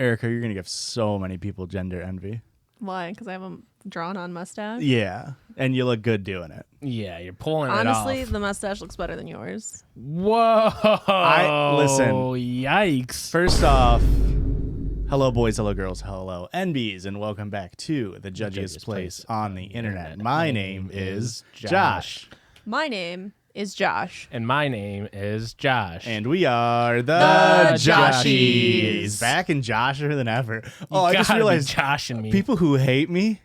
Erika, you're going to give so many people gender envy. Why? Because I have a drawn-on mustache? Yeah, and you look good doing it. Yeah, you're pulling it off. Honestly, the mustache looks better than yours. Whoa. Listen. Yikes. First off, hello, boys, hello, girls, hello, NBs, and welcome back to the Judgies Place on the Internet. My name is Josh. My name is Josh. And my name is Josh. And we are the Judgies. Back and Josher than ever. You I just gotta be realized joshing me. people who hate me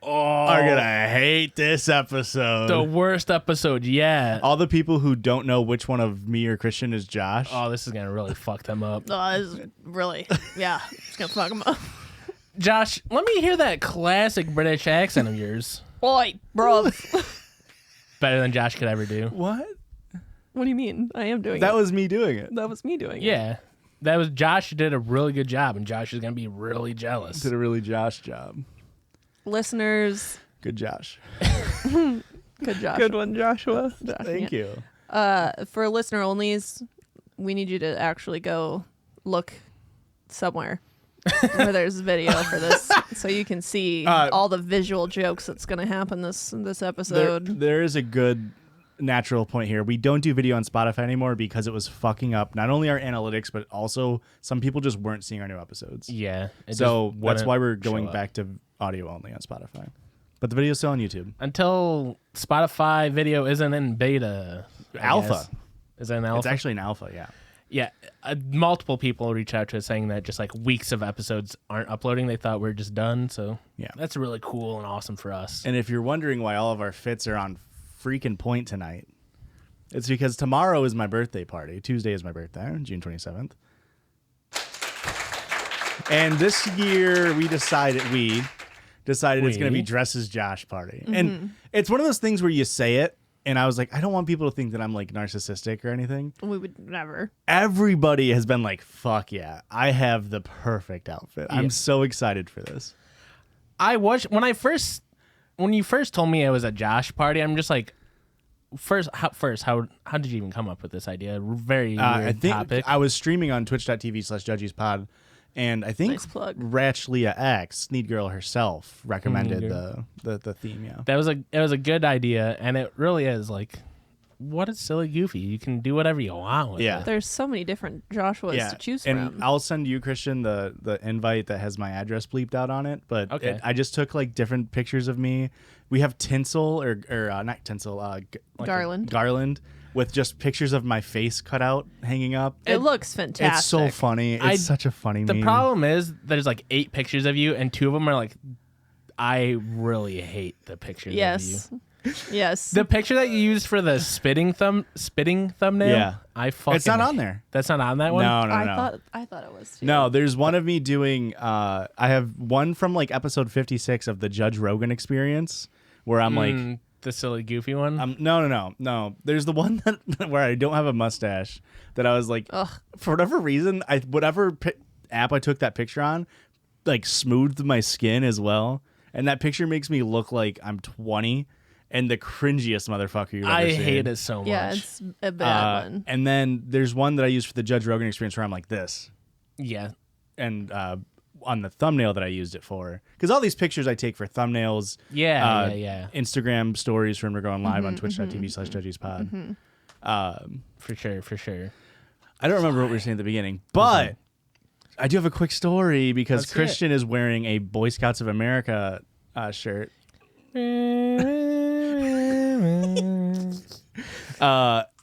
are going to hate this episode. The worst episode yet. All the people who don't know which one of me or Christian is Josh. Oh, this is going to really fuck them up. Oh, this is really, yeah, it's going to fuck him up. Josh, let me hear that classic British accent of yours. Oi, bro. Better than Josh could ever do. What? What do you mean? I am doing it. That was me doing it. That was me doing it. Yeah. That was Josh did a really good job, and Josh is going to be really jealous. Did a really Josh job. Listeners. Good Josh. Good Josh. Good one, Joshua. Thank you. For listener onlys, we need you to actually go look somewhere where there's video for this, so you can see all the visual jokes that's going to happen this episode. There is a good natural point here. We don't do video on Spotify anymore because it was fucking up not only our analytics, but also some people just weren't seeing our new episodes. Yeah. So that's why we're going back to audio only on Spotify. But the video's still on YouTube. Until Spotify video isn't in beta. Alpha. Is it an alpha? It's actually an alpha, yeah. Yeah, multiple people reach out to us saying that just like weeks of episodes aren't uploading. They thought we're just done. So yeah, that's really cool and awesome for us. And if you're wondering why all of our fits are on freaking point tonight, it's because tomorrow is my birthday party. Tuesday is my birthday, June 27th. And this year we decided it's going to be Dress as Josh party. Mm-hmm. And it's one of those things where you say it, and I was like, I don't want people to think that I'm like narcissistic or anything. We would never. Everybody has been like, fuck yeah, I have the perfect outfit. Yeah. I'm so excited for this. I was, when you first told me it was a Josh party, I'm just like, how did you even come up with this idea? Very weird I think topic. I was streaming on twitch.tv/JudgiesPod. And I think nice plug. Ratchlia X, Need Girl herself, recommended the theme. Yeah, it was a good idea, and it really is like, what is silly goofy? You can do whatever you want with it. There's so many different Joshuas to choose from. And I'll send you, Christian, the invite that has my address bleeped out on it. But I just took like different pictures of me. We have tinsel or not tinsel, garland. With just pictures of my face cut out, hanging up. It looks fantastic. It's so funny. It's such a funny meme. The problem is there's like 8 pictures of you, and 2 of them are like, I really hate the pictures of you. Yes. The picture that you used for the spitting thumbnail. Yeah. It's not on there. That's not on that one? No. I thought it was too. No, there's one of me doing I have one from like episode 56 of the Judge Rogan Experience where I'm like the silly goofy one? No. There's the one where I don't have a mustache that I was like, for whatever reason, whatever app I took that picture on, like smoothed my skin as well. And that picture makes me look like I'm 20 and the cringiest motherfucker you've ever seen. I hate it so much. Yeah, it's a bad one. And then there's one that I used for the Judge Rogan Experience where I'm like this. Yeah. And on the thumbnail that I used it for, because all these pictures I take for thumbnails, Instagram stories when we're going live on twitch.tv/JudgiesPod. For sure. I don't remember what we were saying at the beginning, but I do have a quick story because Christian is wearing a Boy Scouts of America shirt.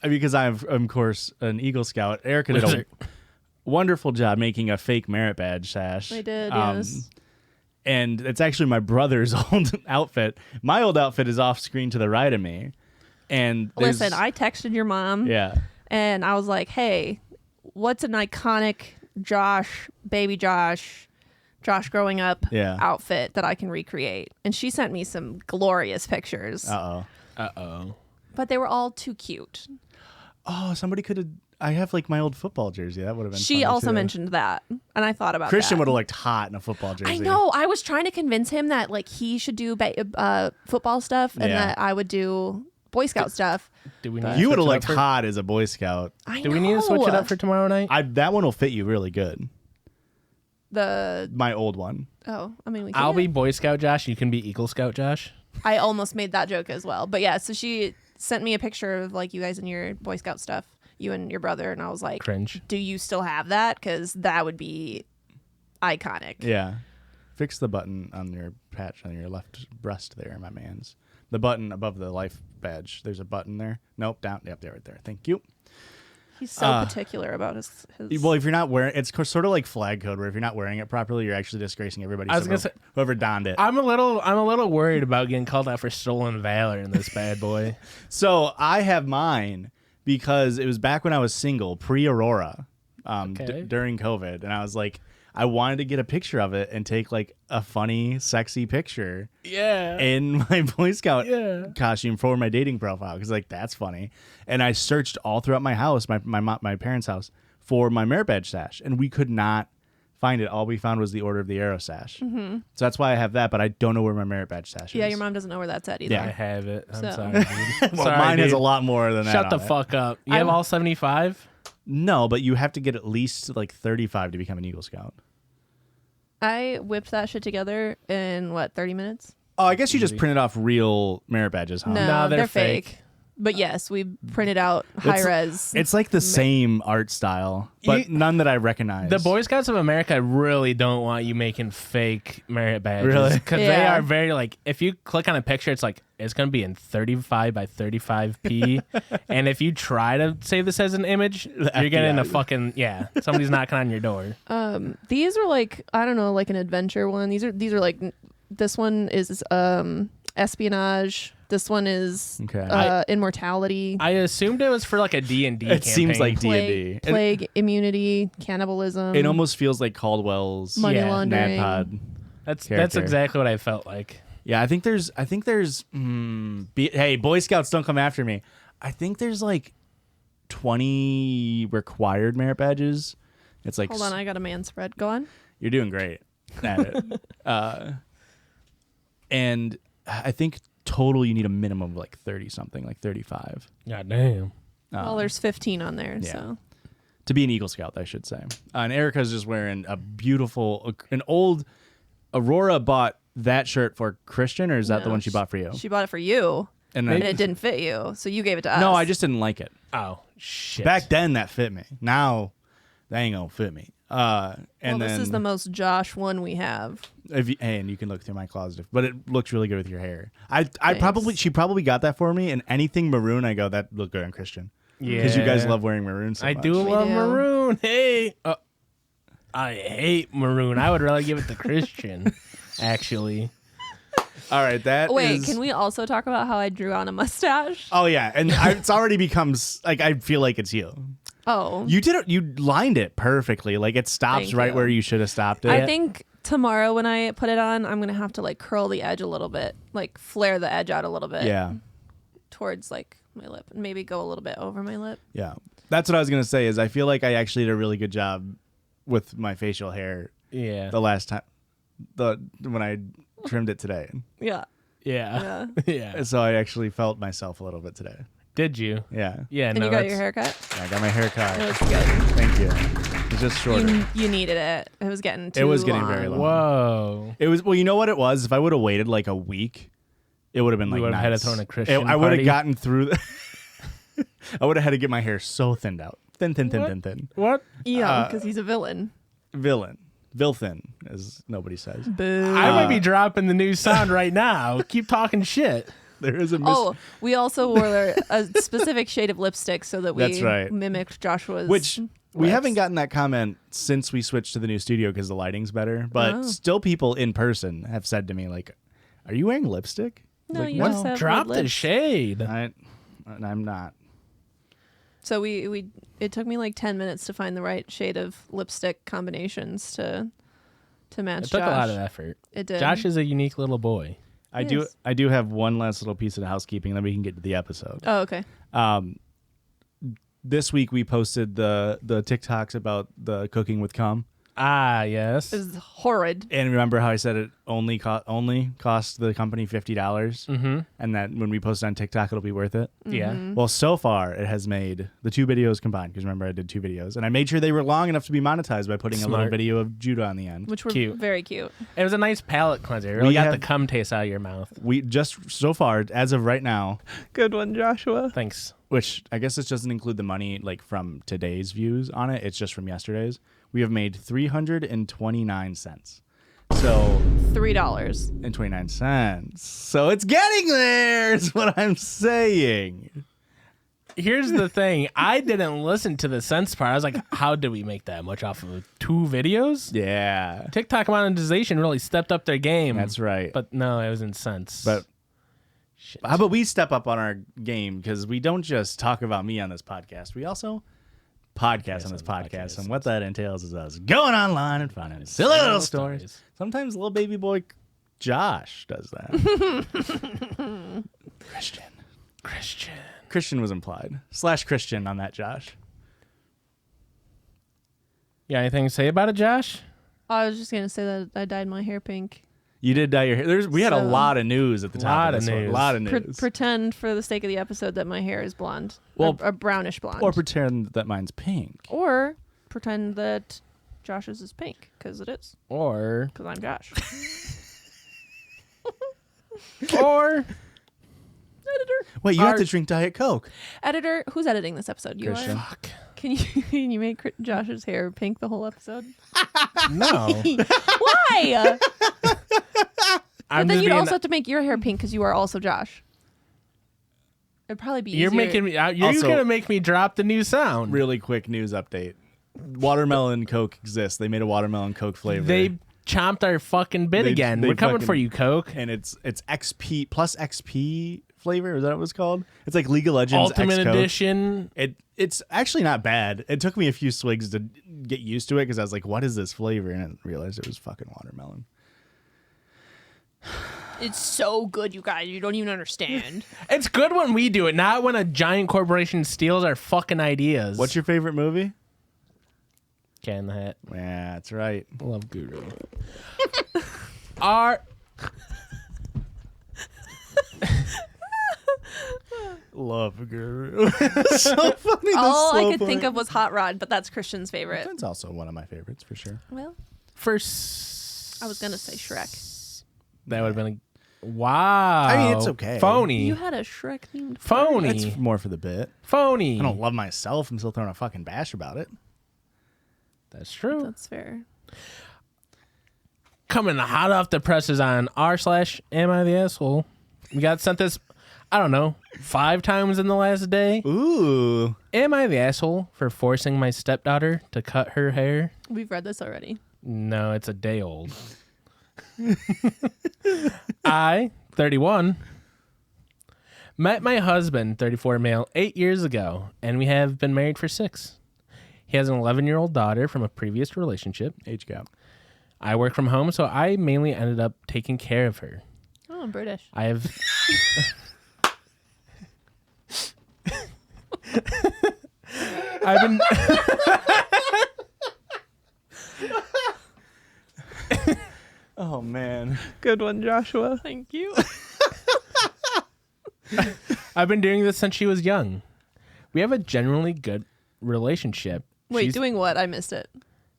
Because I'm of course an Eagle Scout. Erika did a wonderful job making a fake merit badge sash. I did, yes. And it's actually my brother's old outfit. My old outfit is off screen to the right of me. And listen, I texted your mom. Yeah. And I was like, hey, what's an iconic baby Josh growing up outfit that I can recreate? And she sent me some glorious pictures. Uh-oh. But they were all too cute. Oh, somebody could have... I have like my old football jersey. That would have been She also mentioned that. And I thought about Christian that. would have looked hot in a football jersey. I know. I was trying to convince him that like he should do football stuff and that I would do Boy Scout stuff. You would have looked hot as a Boy Scout. I know. Do we need to switch it up for tomorrow night? That one will fit you really good. My old one. Oh, I mean, we can. I'll be Boy Scout Josh. You can be Eagle Scout Josh. I almost made that joke as well. But yeah, so she sent me a picture of like you guys and your Boy Scout stuff, you and your brother, and I was like, Cringe. Do you still have that? Because that would be iconic. Yeah. Fix the button on your patch on your left breast there, my man's. The button above the life badge. There's a button there. Nope, down. Yep, there, right there. Thank you. He's so particular about his. Well, if you're not wearing, it's sort of like flag code, where if you're not wearing it properly, you're actually disgracing everybody. I was gonna say, whoever donned it. I'm a little worried about getting called out for stolen valor in this bad boy. So I have mine because it was back when I was single, pre-Aurora, during COVID, and I was like, I wanted to get a picture of it and take like a funny, sexy picture. Yeah. In my Boy Scout costume for my dating profile because like that's funny. And I searched all throughout my house, my parents' house, for my merit badge sash, and we could not find it. All we found was the Order of the Arrow sash. Mm-hmm. So that's why I have that, but I don't know where my merit badge sash is. Yeah, your mom doesn't know where that's at either. Yeah, I have it. I'm So. sorry, dude. Well, Sorry, mine dude. has a lot more than that. Shut the on it. fuck up. You have all 75? No, but you have to get at least like 35 to become an Eagle Scout. I whipped that shit together in 30 minutes? Oh, I guess you just printed off real merit badges, huh? No, they're they're fake. But yes, we printed out high res. It's like the same art style, but none that I recognize. The Boy Scouts of America really don't want you making fake merit badges. Really? Because they are very like, if you click on a picture, it's like, it's going to be in 35 by 35p. And if you try to save this as an image, you're getting a fucking, somebody's knocking on your door. These are like, I don't know, like an adventure one. These are like, this one is espionage. This one is immortality. I assumed it was for like a D&D It seems like plague, D&D. Plague, immunity, cannibalism. It almost feels like Caldwell's money laundering. NADPOD. That's exactly what I felt like. Yeah, I think there's hey, Boy Scouts, don't come after me. I think there's like 20 required merit badges. It's like, hold on, I got a man spread. Go on. You're doing great at it. And I think total you need a minimum of like 30 something, like 35. God damn. Well, there's 15 on there, so. To be an Eagle Scout, I should say. And Erika's just wearing an old Aurora bought that shirt for Christian, or is that the one she bought for you? She bought it for you, and it didn't fit you, so you gave it to us. No, I just didn't like it. Oh, shit. Back then, that fit me. Now, that ain't gonna fit me. This is the most Josh one we have. And you can look through my closet, but it looks really good with your hair. She probably got that for me, and anything maroon, I go, that look good on Christian. Yeah, because you guys love wearing maroon so much. I do love maroon. Hey, I hate maroon. I would rather give it to Christian, actually. All right, can we also talk about how I drew on a mustache? Oh yeah, and it's already become like I feel like it's you. Oh, you did it. You lined it perfectly. Like it stops right where you should have stopped it. I think tomorrow when I put it on, I'm gonna have to like curl the edge a little bit, like flare the edge out a little bit. Yeah. Towards like my lip, and maybe go a little bit over my lip. Yeah, that's what I was gonna say. Is I feel like I actually did a really good job with my facial hair. Yeah. The last time, when I trimmed it today. Yeah. So I actually felt myself a little bit today. Did you? Yeah. Yeah. And you got your hair cut? Yeah, I got my hair cut. It looks good. Thank you. It's just shorter. You needed it. It was getting too It was getting long. very long. Whoa. It was. Well, you know what it was? If I would have waited like a week, it would have been like would have had to throw in a Christian I would have party. gotten through. I would have had to get my hair so thinned out. Thin. What? Yeah, because he's a villain. Vilthin, as nobody says. Boo. I might be dropping the new sound right now. Keep talking shit. There is a we also wore a specific shade of lipstick so that we That's right. mimicked Joshua's Which we lips. haven't gotten that comment since we switched to the new studio because the lighting's better. But still people in person have said to me, like, are you wearing lipstick? No, like, you just have Drop red the lips. shade. I'm not. So it took me like 10 minutes to find the right shade of lipstick combinations to match It took Josh. a lot of effort. It did. Josh is a unique little boy. I do have one last little piece of housekeeping, then we can get to the episode. Oh, okay. This week we posted the TikToks about the cooking with cum. Ah, yes. It was horrid. And remember how I said it only cost the company $50, and that when we post it on TikTok, it'll be worth it. Yeah. Well, so far it has made the 2 videos combined. Because remember, I did 2 videos, and I made sure they were long enough to be monetized by putting a little video of Judah on the end. Which were Cute. very cute. It was a nice palate cleanser. It really got the cum taste out of your mouth. We just so far, as of right now, Good one, Joshua. Thanks. which I guess this doesn't include the money like from today's views on it. It's just from yesterday's. We have made 329 cents. So $3.29. So it's getting there, is what I'm saying. Here's the thing. I didn't listen to the cents part. I was like, how did we make that much off of 2 videos? Yeah. TikTok monetization really stepped up their game. That's right. But no, it was in cents. But shit. how about we step up on our game, because we don't just talk about me on this podcast. We also podcast on this podcast. And what that entails is us going online and finding silly little stories. Sometimes little baby boy Josh does that. Christian was implied. / Christian on that, Josh. Yeah, anything to say about it, Josh? I was just going to say that I dyed my hair pink. You did dye your hair. We had a lot of news at the top of this one. A lot of news. Pretend for the sake of the episode that my hair is blonde. Well, or brownish blonde. Or pretend that mine's pink. Or pretend that Josh's is pink, because it is. Or... Because I'm Josh. or... Editor. Wait, you have to drink Diet Coke. Editor, who's editing this episode? You Christian. are? Fuck. Can you make Josh's hair pink the whole episode? No. Why? But then you'd also being... have to make your hair pink because you are also Josh. It'd probably be You're easier. making me... You're Also- going to make me drop the new sound. Really quick news update. Watermelon Coke exists. They made a watermelon Coke flavor. They chomped our fucking bit again. they We're coming fucking- for you, Coke. And it's XP plus XP flavor. Is that what it's called? It's like League of Legends Ultimate X-Coke. Edition. It's actually not bad. It took me a few swigs to get used to it because I was like, what is this flavor? And I realized it was fucking watermelon. It's so good, you guys. You don't even understand. It's good when we do it, not when a giant corporation steals our fucking ideas. What's your favorite movie? Cat in the Hat? Yeah, that's right. Love Guru. Our... Love Guru. So funny. All I could think of was Hot Rod, but that's Christian's favorite. That's also one of my favorites for sure. Well, First... I was going to say Shrek. That would have been a... Wow. I mean, it's okay. Phony. You had a Shrek themed Phony. It's more for the bit. Phony. I don't love myself. I'm still throwing a fucking bash about it. That's true. That's fair. Coming hot off the presses on r/am I the asshole. We got sent this, I don't know, 5 times in the last day. Ooh. Am I the asshole for forcing my stepdaughter to cut her hair? We've read this already. No, it's a day old. I, 31, met my husband, 34 male, 8 years ago, and we have been married for 6. He has an 11-year-old daughter from a previous relationship. Age gap. I work from home, so I mainly ended up taking care of her. Oh, I'm British. I have... I've been... Oh, man. Good one, Joshua. Thank you. I've been doing this since she was young. We have a generally good relationship. Wait, She's doing what? I missed it.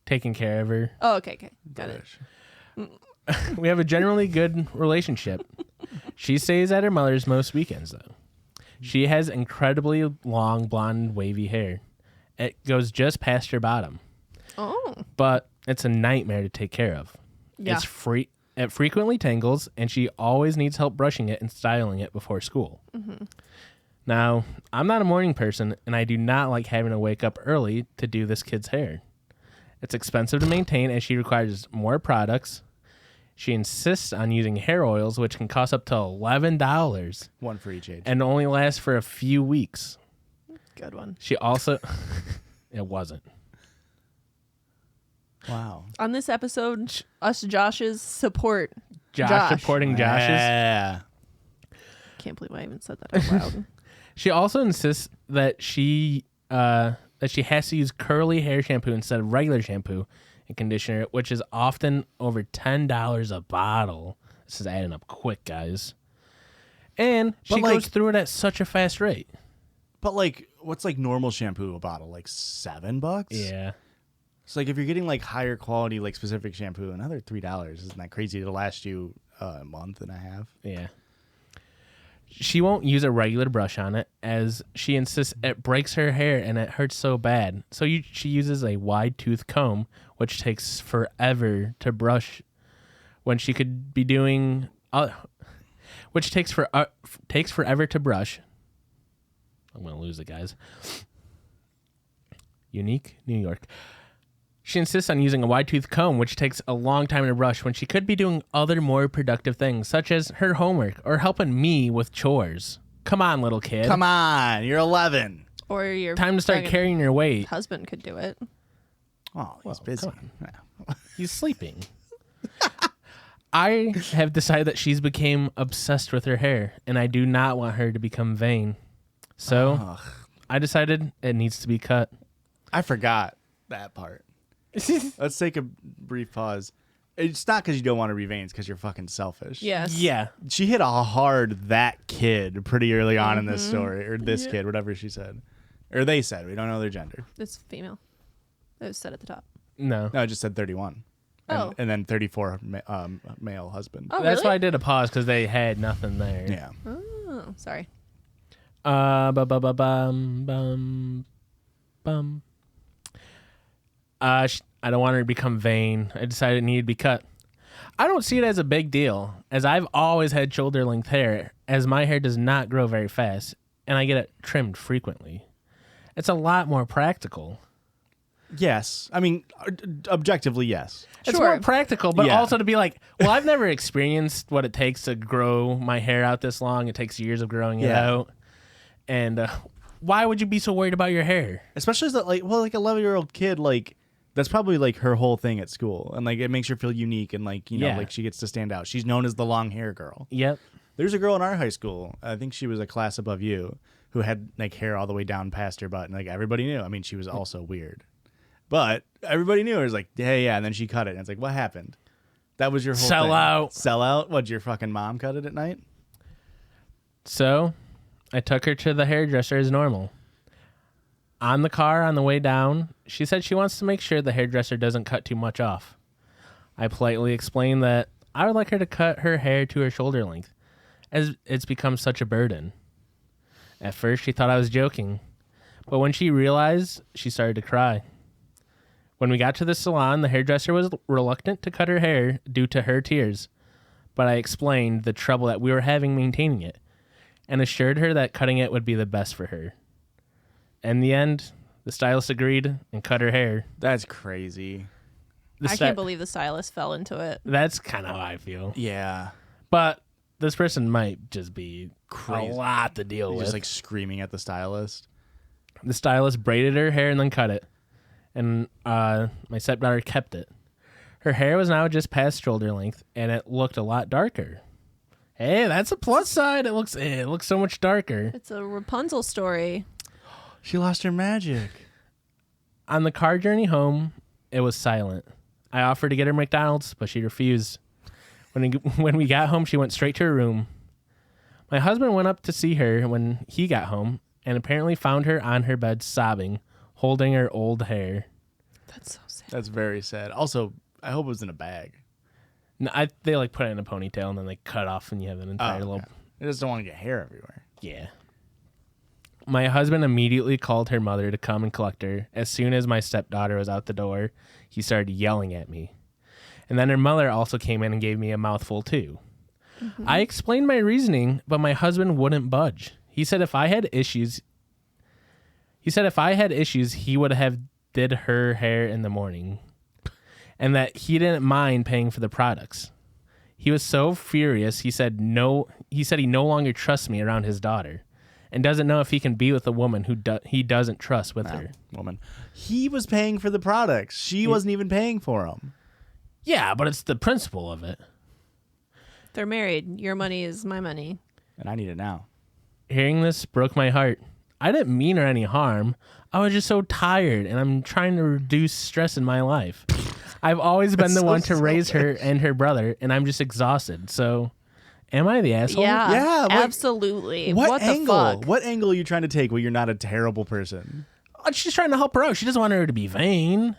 taking care of her. Oh, okay. Got it. We have a generally good relationship. She stays at her mother's most weekends, though. She has incredibly long, blonde, wavy hair. It goes just past her bottom. Oh. But it's a nightmare to take care of. Yeah. It frequently tangles, and she always needs help brushing it and styling it before school. Mm-hmm. Now, I'm not a morning person, and I do not like having to wake up early to do this kid's hair. It's expensive to maintain, and she requires more products. She insists on using hair oils, which can cost up to $11. One for each age. And only last for a few weeks. Good one. She also... It wasn't. Wow. On this episode, us Joshes support Josh supporting Josh's. Yeah. Can't believe I even said that out loud. She also insists that she has to use curly hair shampoo instead of regular shampoo and conditioner, which is often over $10 a bottle. This is adding up quick, guys. And she goes through it at such a fast rate. But like, what's like normal shampoo a bottle? Like $7? Yeah. So like, if you're getting like higher quality, like specific shampoo, another $3 isn't that crazy to last you a month and a half? Yeah. She won't use a regular brush on it, as she insists it breaks her hair and it hurts so bad. So she uses a wide tooth comb, which takes forever to brush, when she could be doing, which takes forever to brush. I'm gonna lose it, guys. Unique, New York. She insists on using a wide tooth comb, which takes a long time to brush, when she could be doing other more productive things, such as her homework or helping me with chores. Come on, little kid. Come on, you're 11. Or your time to start carrying your weight. Husband could do it. Oh, he's busy. He's sleeping. I have decided that she's became obsessed with her hair, and I do not want her to become vain. So I decided it needs to be cut. I forgot that part. Let's take a brief pause. It's not because you don't want to be vain. It's because you're fucking selfish. Yes. Yeah. She hit a hard that kid pretty early on in this story. Or this kid, whatever she said. Or they said. We don't know their gender. It's female. It was said at the top. No. No, it just said 31. Oh. And then 34 male husband. Oh, That's really? why I did a pause, because they had nothing there. Yeah. Oh, sorry. I don't want her to become vain. I decided it needed to be cut. I don't see it as a big deal, as I've always had shoulder length hair, as my hair does not grow very fast, and I get it trimmed frequently. It's a lot more practical. Yes. I mean, objectively, yes. It's Sure. more practical, but Yeah. also to be like, well, I've never experienced what it takes to grow my hair out this long. It takes years of growing it out. And why would you be so worried about your hair? Especially as that, like 11-year-old kid, like, that's probably like her whole thing at school. And like, it makes her feel unique and like, you know, like she gets to stand out. She's known as the long hair girl. Yep. There's a girl in our high school, I think she was a class above you, who had like hair all the way down past her butt. And like, everybody knew. I mean, she was also weird. But everybody knew. It was like, hey, yeah. And then she cut it. And it's like, what happened? That was your whole Sell thing. out. Sell out? What, your fucking mom cut it at night? So I took her to the hairdresser as normal. On the car on the way down, she said she wants to make sure the hairdresser doesn't cut too much off. I politely explained that I would like her to cut her hair to her shoulder length, as it's become such a burden. At first, she thought I was joking, but when she realized, she started to cry. When we got to the salon, the hairdresser was reluctant to cut her hair due to her tears, but I explained the trouble that we were having maintaining it, and assured her that cutting it would be the best for her. In the end, the stylist agreed and cut her hair. That's crazy. I can't believe the stylist fell into it. That's kind of how I feel. Yeah. But this person might just be Crazy. a lot to deal He's with. just like screaming at the stylist. The stylist braided her hair and then cut it. And my stepdaughter kept it. Her hair was now just past shoulder length, and it looked a lot darker. Hey, that's a plus side. It looks so much darker. It's a Rapunzel story. She lost her magic. On the car journey home, it was silent. I offered to get her McDonald's, but she refused. When we got home, she went straight to her room. My husband went up to see her when he got home, and apparently found her on her bed sobbing, holding her old hair. That's so sad. That's very sad. Also, I hope it was in a bag. No, they like put it in a ponytail and then they cut off, and you have an entire little. I just don't want to get hair everywhere. Yeah. My husband immediately called her mother to come and collect her. As soon as my stepdaughter was out the door, he started yelling at me. And then her mother also came in and gave me a mouthful too. Mm-hmm. I explained my reasoning, but my husband wouldn't budge. He said if I had issues, he would have did her hair in the morning, and that he didn't mind paying for the products. He was so furious. He said he no longer trusts me around his daughter, and doesn't know if he can be with a woman who he doesn't trust with her. Woman. He was paying for the products. She wasn't even paying for them. Yeah, but it's the principle of it. They're married. Your money is my money. And I need it now. Hearing this broke my heart. I didn't mean her any harm. I was just so tired, and I'm trying to reduce stress in my life. I've always been the so one to raise her selfish. and her brother, and I'm just exhausted. So, am I the asshole? Yeah, like, absolutely. What the angle? fuck? What angle are you trying to take where you're not a terrible person? She's trying to help her out. She doesn't want her to be vain.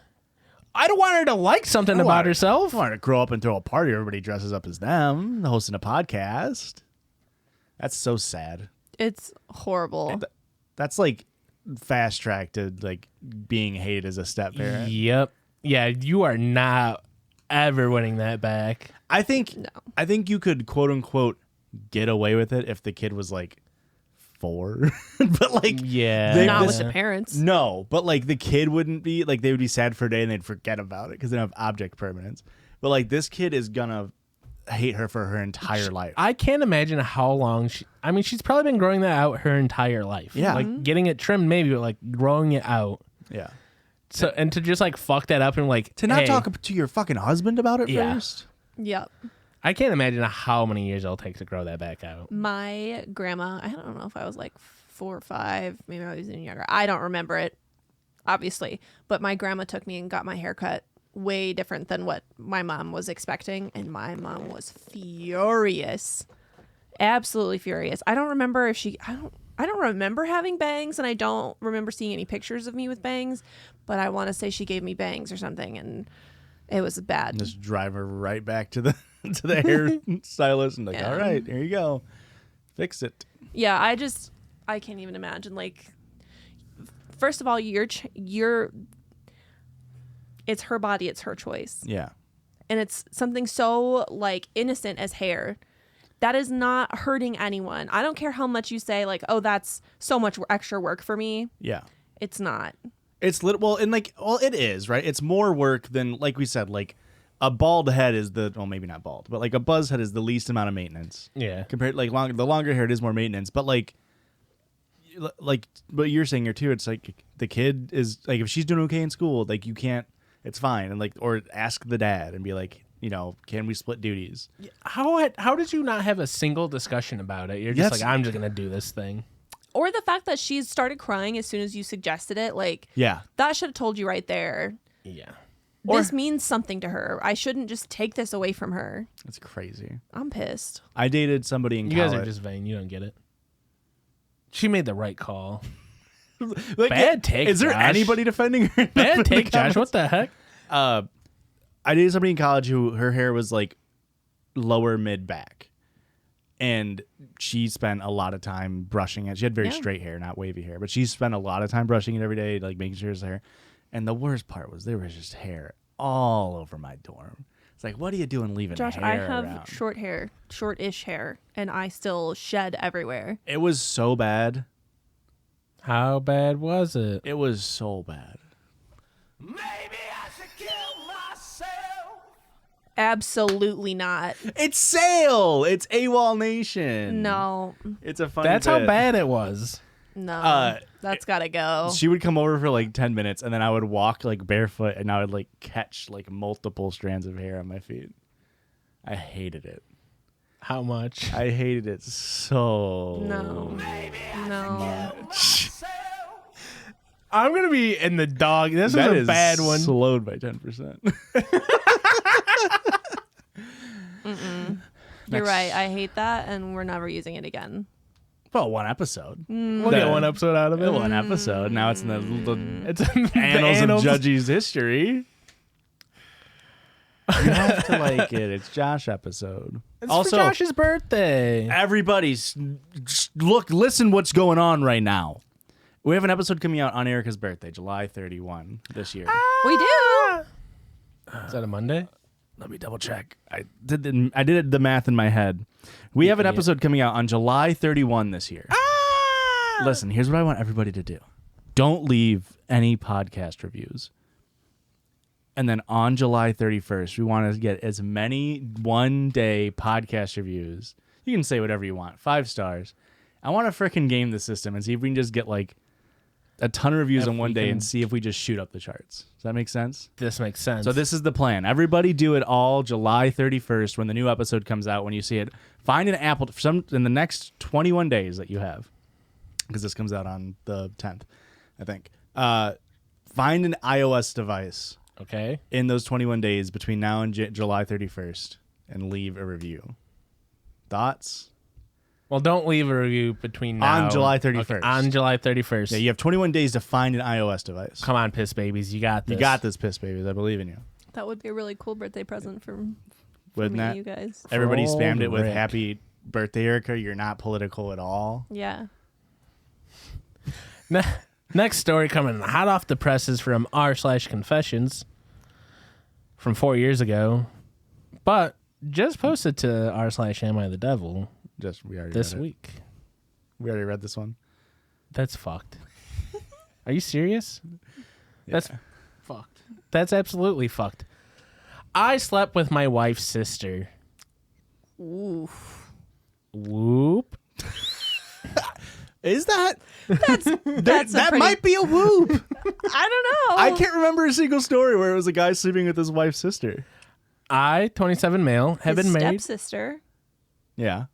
I don't want her to like something about herself. I want her to grow up and throw a party. Everybody dresses up as them, hosting a podcast. That's so sad. It's horrible. That's like fast track to like being hated as a step parent. Yep. Yeah, you are not ever winning that back. I think you could quote unquote get away with it if the kid was like 4. But like Yeah. Not with the parents. No, but like the kid wouldn't be like, they would be sad for a day and they'd forget about it because they don't have object permanence. But like this kid is gonna hate her for her entire life. I can't imagine how long she's probably been growing that out her entire life. Yeah. Like getting it trimmed maybe, but like growing it out. Yeah. So and to just like fuck that up and like To not hey, talk to your fucking husband about it Yeah. first. Yep. I can't imagine how many years it'll take to grow that back out. My grandma, I don't know if I was like 4 or 5, maybe I was even younger. I don't remember it, obviously. But my grandma took me and got my hair cut way different than what my mom was expecting. And my mom was furious. Absolutely furious. I don't remember if I don't remember having bangs, and I don't remember seeing any pictures of me with bangs, but I want to say she gave me bangs or something, and it was bad. Just drive her right back to the hair stylist and like, Yeah. all right, here you go, fix it. Yeah, I can't even imagine. Like, first of all, it's her body, it's her choice, Yeah, and it's something so like innocent as hair that is not hurting anyone. I don't care how much you say like, oh, that's so much extra work for me. yeah. It's not. It's it is, right? It's more work than, like we said, like a bald head is maybe not bald, but like a buzz head is the least amount of maintenance. Yeah. Compared like the longer hair, it is more maintenance. But like what you're saying here too, it's like the kid is like, if she's doing okay in school, like you can't, it's fine. And like, or ask the dad and be like, can we split duties? How did you not have a single discussion about it? You're just Yes. like, I'm just gonna do this thing. Or the fact that she started crying as soon as you suggested it, like, Yeah. that should have told you right there. Yeah. This means something to her. I shouldn't just take this away from her. It's crazy. I'm pissed. I dated somebody in You college. guys are just vain. You don't get it. She made the right call. Like, Bad take, Is there Josh. anybody defending her? Bad take, Josh. What the heck? I dated somebody in college who her hair was like lower mid back, and she spent a lot of time brushing it. She had very straight hair, not wavy hair, but she spent a lot of time brushing it every day, like making sure it's hair. And the worst part was there was just hair all over my dorm. It's like, what are you doing leaving Josh, hair I have around? short hair, short-ish hair, and I still shed everywhere. It was so bad. How bad was it? It was so bad. Maybe I should kill myself. Absolutely not. It's Sale. It's AWOL Nation. No. It's a fun That's how bit. bad it was. No. That's gotta go. She would come over for like 10 minutes, and then I would walk like barefoot, and I would like catch like multiple strands of hair on my feet. I hated it. How much? I hated it so No. No. much. I'm gonna be in the dog. This That is a is bad one. slowed by 10%. You're right. I hate that, and we're never using it again. Well, one episode. We'll get one episode out of it. One episode. Now it's in the It's in the annals of Judgies history. You have to like it. It's Josh episode. It's also, for Josh's birthday. everybody's listen what's going on right now. We have an episode coming out on Erika's birthday, July 31 this year. We do. Is that a Monday? Let me double check. I did the math in my head. We have an idiot. episode coming out on July 31 this year. Listen, here's what I want everybody to do. Don't leave any podcast reviews. And then on July 31st, we want to get as many one-day podcast reviews. You can say whatever you want. 5 stars. I want to frickin' game the system and see if we can just get like a ton of reviews If on one we day can- and see if we just shoot up the charts. Does that make sense? This makes sense. So this is the plan. Everybody do it all July 31st when the new episode comes out. When you see it, find an Apple in the next 21 days that you have, because this comes out on the 10th, I think. Find an iOS device Okay. in those 21 days between now and July 31st and leave a review. Thoughts? Well, don't leave a review between now. On July 31st. Okay, on July 31st. Yeah, you have 21 days to find an iOS device. Come on, Piss Babies. You got this. You got this, Piss Babies. I believe in you. That would be a really cool birthday present for Wouldn't me, that? you guys. Everybody For spammed old it with Rick. happy birthday, Erika. You're not political at all. Yeah. Next story coming hot off the presses from r/confessions from 4 years ago, but just posted to r/am I the devil We already this read it. week. We already read this one. That's fucked. Are you serious? Yeah. That's fucked. That's absolutely fucked. I slept with my wife's sister. Oof. Whoop. Is that? That's that pretty, might be a whoop. I don't know. I can't remember a single story where it was a guy sleeping with his wife's sister. I, 27 male, have His been married. stepsister. Yeah.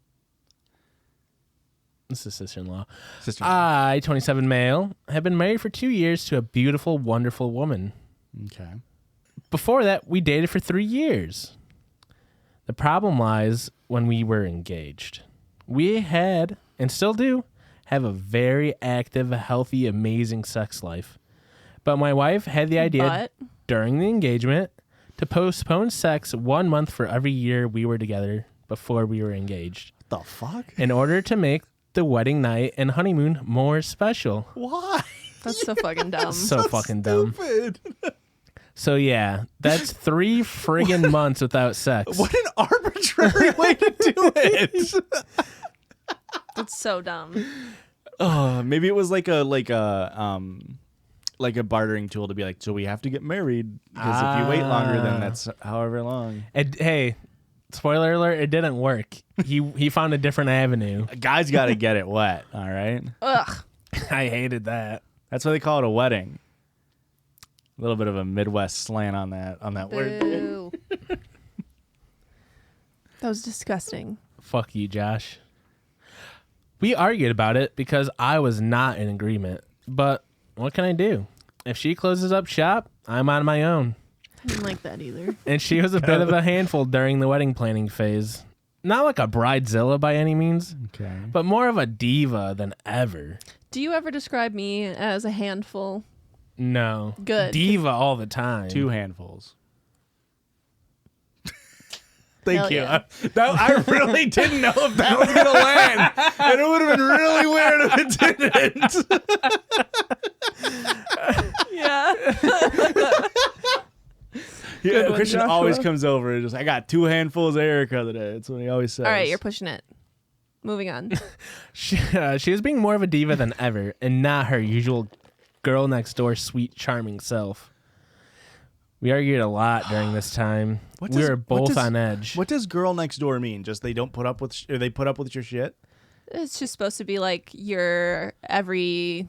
This is sister-in-law. Sister. I, 27 male, have been married for 2 years to a beautiful, wonderful woman. Okay. Before that, we dated for 3 years. The problem lies when we were engaged. We had, and still do, have a very active, healthy, amazing sex life. But my wife had the idea during the engagement to postpone sex 1 month for every year we were together before we were engaged. What the fuck? In order to make the wedding night and honeymoon more special. Why? That's so fucking dumb. So fucking dumb. Stupid. So yeah, that's 3 friggin' months without sex. What an arbitrary way to do it. That's so dumb. Oh, maybe it was like a bartering tool to be like, so we have to get married because if you wait longer, then that's however long. Hey, spoiler alert, it didn't work. He found a different avenue. A guy's got to get it wet. All right. Ugh. I hated that. That's why they call it a wedding. A little bit of a Midwest slant on that word. Boo. That was disgusting. Fuck you, Josh. We argued about it because I was not in agreement. But what can I do? If she closes up shop, I'm on my own. I didn't like that either. And she was a bit of a handful during the wedding planning phase. Not like a bridezilla by any means, Okay. but more of a diva than ever. Do you ever describe me as a handful? No. Good. Diva all the time. 2 handfuls. Hell Thank you. yeah. I really didn't know if that was going to land. And it would have been really weird if it didn't. Yeah. Yeah, one, Christian Joshua. always comes over and just, I got 2 handfuls of Erika today. That's what he always says. All right, you're pushing it. Moving on. She was being more of a diva than ever and not her usual girl next door sweet charming self. We argued a lot during this time. We were both on edge. What does girl next door mean? Just they don't put up with or they put up with your shit? It's just supposed to be like your every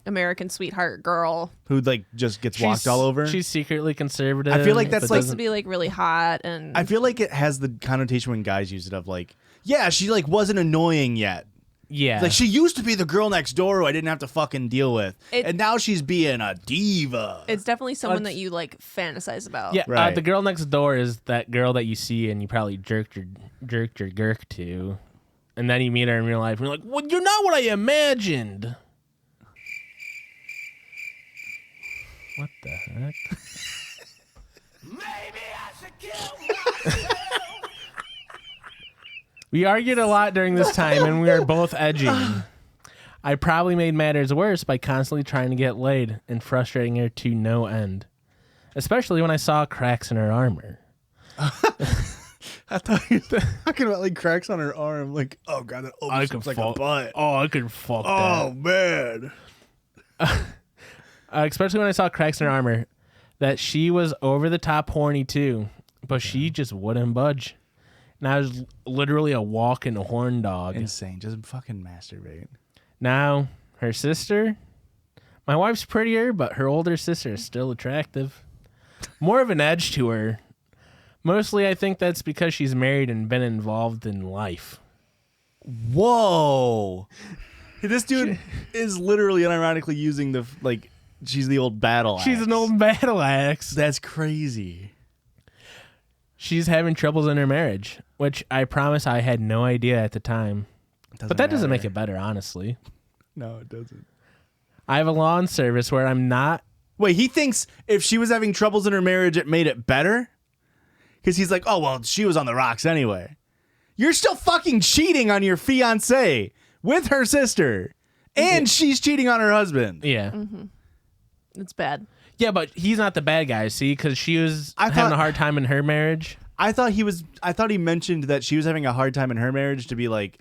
American sweetheart girl. Who like just gets walked all over? She's secretly conservative. I feel like that's It's like supposed to be like really hot and I feel like it has the connotation when guys use it of like, yeah, she like wasn't annoying yet. yeah. Like she used to be the girl next door who I didn't have to fucking deal with, and now she's being a diva. it's definitely someone that you like fantasize about. Yeah, Right. the girl next door is that girl that you see and you probably jerked your girk to, and then you meet her in real life and you're like, well, you're not what I imagined. What the heck? Maybe I should kill myself. We argued a lot during this time and we were both edging. I probably made matters worse by constantly trying to get laid and frustrating her to no end, especially when I saw cracks in her armor. I thought you were talking about like cracks on her arm. Like, oh god, that almost looks like a butt. Oh, I could fuck Oh man. especially when I saw cracks in her armor, that she was over the top horny too, but she just wouldn't budge. And I was literally a walking horn dog. Insane. Just fucking masturbate. Now, her sister, my wife's prettier, but her older sister is still attractive. More of an edge to her. Mostly, I think that's because she's married and been involved in life. Whoa. This dude is literally unironically using the like She's the old battle axe. She's an old battle axe. That's crazy. She's having troubles in her marriage, which I promise I had no idea at the time. But that doesn't make it better, honestly. No, it doesn't. I have a lawn service where I'm not. Wait, he thinks if she was having troubles in her marriage, it made it better? Because he's like, oh, well, she was on the rocks anyway. You're still fucking cheating on your fiancé with her sister. And she's cheating on her husband. Yeah. It's bad. Yeah, but he's not the bad guy, see? Because she was having a hard time in her marriage. I thought he mentioned that she was having a hard time in her marriage to be like,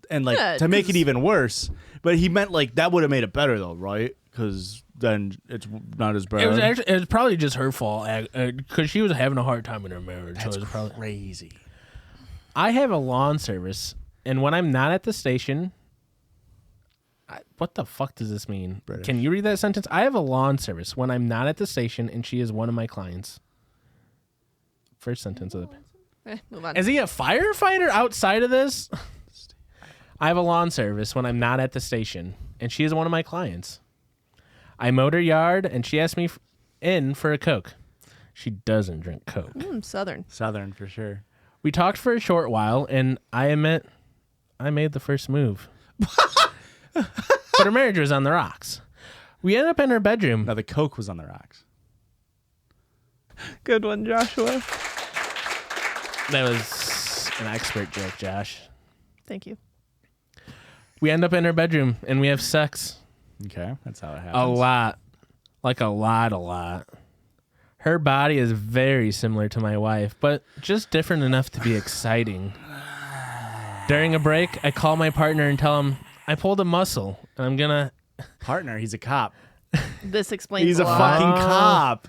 and like to make it even worse. But he meant like that would have made it better though, right? Because then it's not as bad. It was probably just her fault because she was having a hard time in her marriage. That's so it was probably crazy. I have a lawn service, and when I'm not at the station, what the fuck does this mean? British. Can you read that sentence? I have a lawn service when I'm not at the station, and she is one of my clients. First sentence of the. Move on. Is he a firefighter outside of this? I have a lawn service when I'm not at the station, and she is one of my clients. I mowed her yard, and she asked me in for a Coke. She doesn't drink Coke. Southern. Southern for sure. We talked for a short while, and I admit I made the first move. But her marriage was on the rocks. We ended up in her bedroom. Now the Coke was on the rocks. Good one, Joshua. That was an expert joke, Josh. Thank you. We end up in her bedroom, and we have sex. Okay, that's how it happens. A lot. Like a lot. Her body is very similar to my wife, but just different enough to be exciting. During a break, I call my partner and tell him I pulled a muscle, and I'm gonna... Partner, he's a cop. This explains He's a a lot. fucking cop.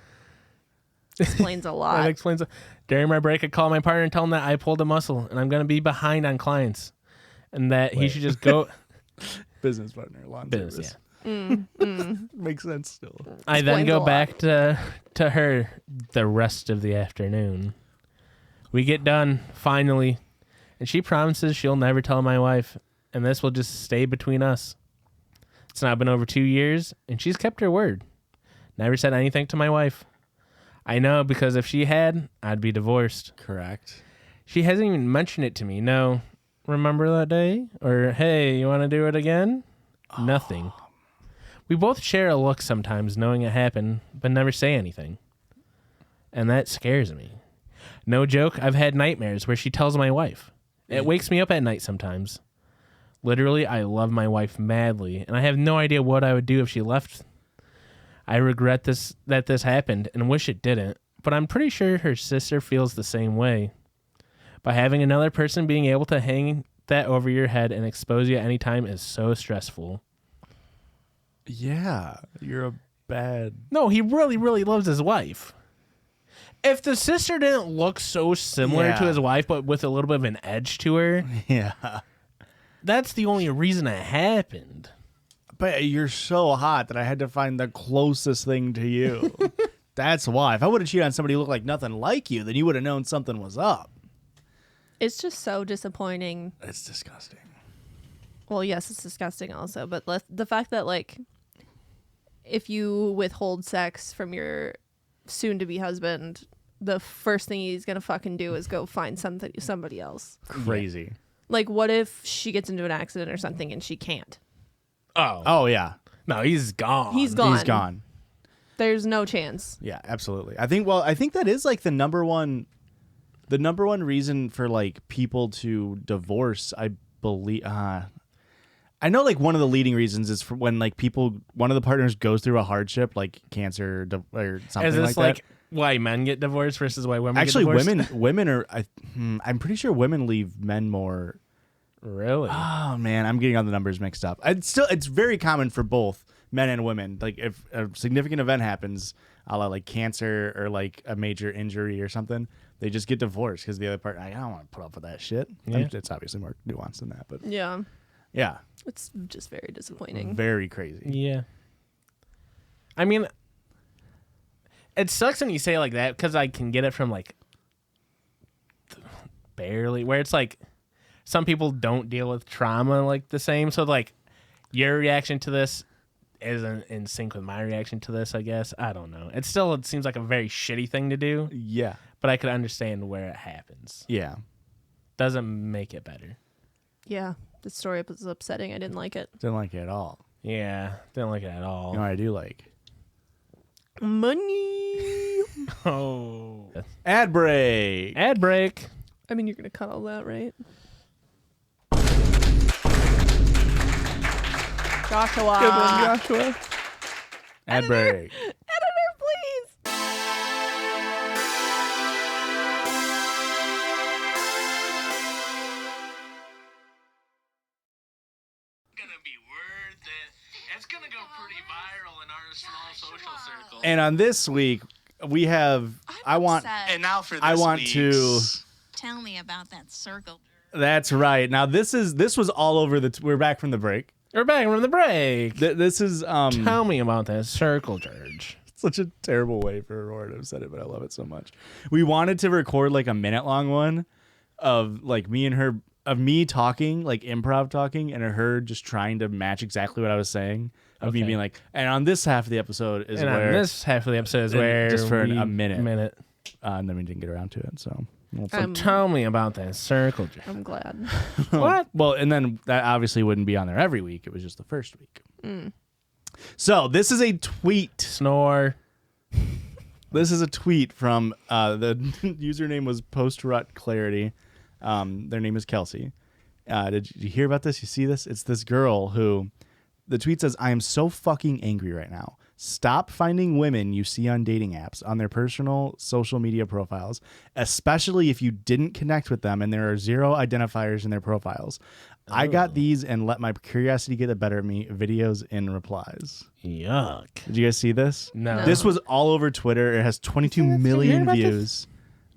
Explains a lot. That explains it. During my break, I call my partner and tell him that I pulled a muscle, and I'm gonna be behind on clients, and that he should just go... Business partner, lawn Business, service. yeah. Makes sense still. I then Explains go a lot. back to her the rest of the afternoon. We get done, finally, and she promises she'll never tell my wife, and this will just stay between us. It's now been over 2 years, and she's kept her word. Never said anything to my wife. I know, because if she had, I'd be divorced. Correct. She hasn't even mentioned it to me. No, remember that day? Or, hey, you want to do it again? Nothing. We both share a look sometimes knowing it happened, but never say anything. And that scares me. No joke, I've had nightmares where she tells my wife. It wakes me up at night sometimes. Literally, I love my wife madly, and I have no idea what I would do if she left. I regret that this happened and wish it didn't, but I'm pretty sure her sister feels the same way. By having another person being able to hang that over your head and expose you at any time is so stressful. Yeah, you're a bad... No, he really, really loves his wife. If the sister didn't look so similar to his wife, but with a little bit of an edge to her, Yeah. that's the only reason it happened. But you're so hot that I had to find the closest thing to you. That's why. If I would have cheated on somebody who looked like nothing like you, then you would have known something was up. It's just so disappointing. It's disgusting. Well, yes, it's disgusting also, but the fact that, like, if you withhold sex from your soon-to-be husband, the first thing he's gonna fucking do is go find somebody else. Crazy. Like, what if she gets into an accident or something and she can't? Oh, yeah. No, he's gone. He's gone. He's gone. There's no chance. Yeah, absolutely. I think that is like the number one reason for like people to divorce. I believe. I know like one of the leading reasons is for when like one of the partners goes through a hardship like cancer or something Is this like that. why men get divorced versus why women Actually, get divorced? women are. I'm pretty sure women leave men more. Really? Oh man, I'm getting all the numbers mixed up. It's very common for both men and women. Like if a significant event happens, a la like cancer or like a major injury or something, they just get divorced because the other part. I don't want to put up with that shit. Yeah. It's obviously more nuanced than that, but Yeah. yeah, It's just very disappointing. very crazy. Yeah. I mean, it sucks when you say it like that because I can get it from like barely, where it's like some people don't deal with trauma like the same. So like your reaction to this isn't in sync with my reaction to this, I guess. I don't know. It seems like a very shitty thing to do. Yeah. But I could understand where it happens. Yeah. Doesn't make it better. Yeah. The story was upsetting. I didn't like it. Didn't like it at all. Yeah. Didn't like it at all. You know what I do like? Money. Oh. Ad break. Ad break. I mean, you're going to cut all that, right? Joshua. Good one, Joshua. Ad break. Editor, please. Gonna be worth it. It's gonna go pretty viral in our small social circle. And on this week, we have. And now for this I want to. tell me about that circle. That's right. Now this was all over the. We're back from the break. We're back from the break. This is. Tell me about that Circle Jerdge. Such a terrible way for Aurora to have said it, but I love it so much. We wanted to record like a minute-long one of like me and her, of me talking, like improv talking, and her just trying to match exactly what I was saying. Of me being like, and on this half of the episode is and where. On this half of the episode is where. Just for a minute. Minute. And then we didn't get around to it, so. So tell me about that Circle Jerdge. I'm glad. What? Well, and then that obviously wouldn't be on there every week. It was just the first week. So this is a tweet. Snore. This is a tweet from the username was post-rut clarity. Their name is Kelsey. Did you hear about this? You see this? It's this girl who the tweet says, "I am so fucking angry right now. Stop finding women you see on dating apps on their personal social media profiles, especially if you didn't connect with them and there are 0 identifiers in their profiles. I got these and let my curiosity get the better of me videos in replies." Yuck. Did you guys see this? No. This was all over Twitter. It has 22 million views.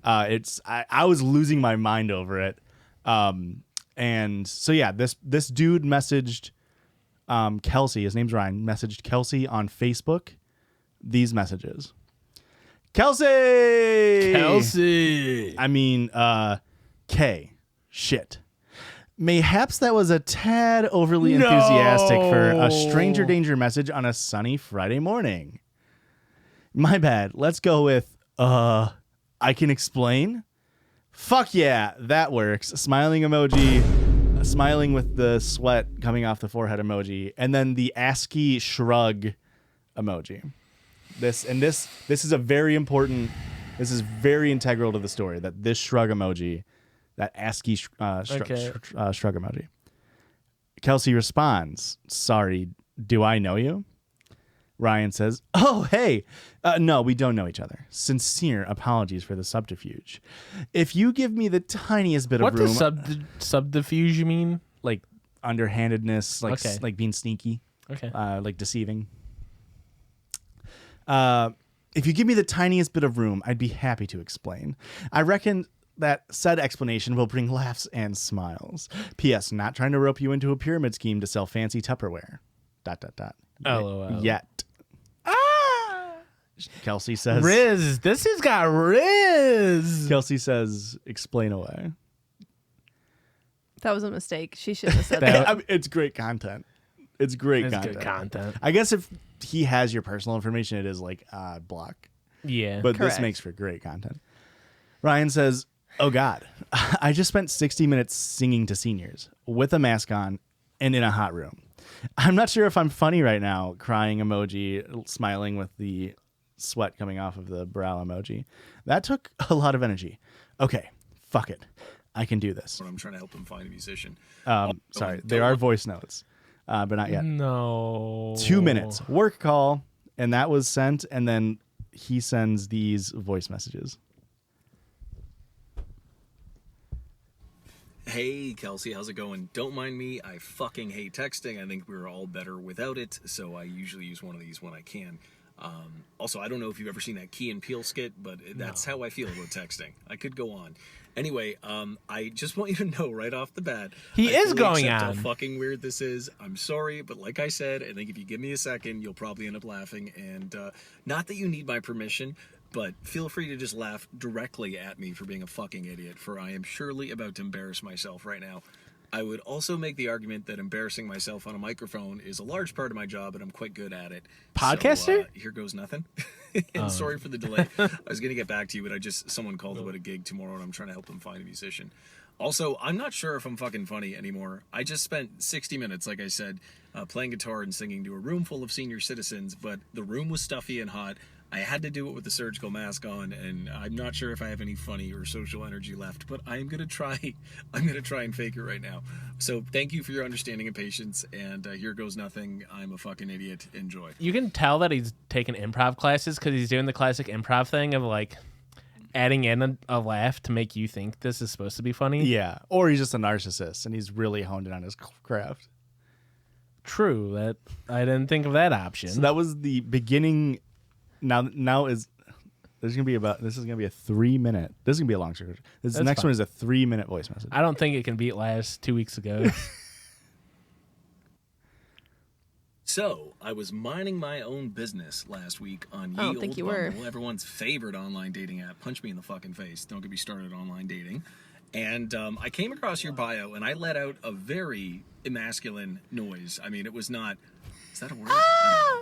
I was losing my mind over it. And so yeah, this dude messaged Kelsey, his name's Ryan, messaged Kelsey on Facebook these messages. Kelsey! I mean, K. Shit. Mayhaps that was a tad overly enthusiastic for a stranger danger message on a sunny Friday morning. My bad. Let's go with, I can explain? Fuck yeah, that works. Smiling emoji. Smiling with the sweat coming off the forehead emoji, and then the ASCII shrug emoji. This is a very important. This is very integral to the story. That this shrug emoji, that ASCII shrug emoji. Kelsey responds, "Sorry, do I know you?" Ryan says, "Oh, hey, no, we don't know each other. Sincere apologies for the subterfuge. If you give me the tiniest bit of room..." What does subterfuge you mean? Like underhandedness, like being sneaky, like deceiving. If you give me the tiniest bit of room, I'd be happy to explain. I reckon that said explanation will bring laughs and smiles. P.S. Not trying to rope you into a pyramid scheme to sell fancy Tupperware. ... LOL. Yet. Kelsey says... Riz. This has got Riz. Kelsey says, explain away. That was a mistake. She shouldn't have said that. I mean, it's great content. It's great content. Good content. I guess if he has your personal information, it is like block. Yeah. But Correct. This makes for great content. Ryan says, "Oh God, I just spent 60 minutes singing to seniors with a mask on and in a hot room. I'm not sure if I'm funny right now," crying emoji, smiling with the sweat coming off of the brow emoji. That took a lot of energy. Okay, fuck it. I can do this. I'm trying to help him find a musician. Sorry, there are voice notes, but not yet. No. 2 minutes. Work call, and that was sent, and then he sends these voice messages. Hey, Kelsey, how's it going? Don't mind me. I fucking hate texting. I think we're all better without it, so I usually use one of these when I can. Also, I don't know if you've ever seen that Key and Peele skit, but that's how I feel about texting. I could go on. Anyway, I just want you to know right off the bat, He I is fully going accept on. how fucking weird this is. I'm sorry, but like I said, I think if you give me a second, you'll probably end up laughing. And not that you need my permission, but feel free to just laugh directly at me for being a fucking idiot, for I am surely about to embarrass myself right now. I would also make the argument that embarrassing myself on a microphone is a large part of my job, and I'm quite good at it. Podcaster? So, here goes nothing. And sorry for the delay. I was going to get back to you, but someone called about a gig tomorrow, and I'm trying to help them find a musician. Also, I'm not sure if I'm fucking funny anymore. I just spent 60 minutes, like I said, playing guitar and singing to a room full of senior citizens, but the room was stuffy and hot. I had to do it with the surgical mask on, and I'm not sure if I have any funny or social energy left, but I'm going to try. I'm going to try and fake it right now. So thank you for your understanding and patience, and here goes nothing. I'm a fucking idiot. Enjoy. You can tell that he's taking improv classes because he's doing the classic improv thing of like adding in a laugh to make you think this is supposed to be funny. Yeah, or he's just a narcissist, and he's really honed in on his craft. True. That I didn't think of that option. So that was the beginning. Now is this is gonna be a 3-minute. This is gonna be a long story. The next one is a 3-minute voice message. I don't think it can beat last 2 weeks ago. So, I was minding my own business last week on Ye Old Bumble, everyone's favorite online dating app. Punch me in the fucking face. Don't get me started on online dating. And I came across your bio, and I let out a very emasculine noise. I mean, it was not... Is that a word?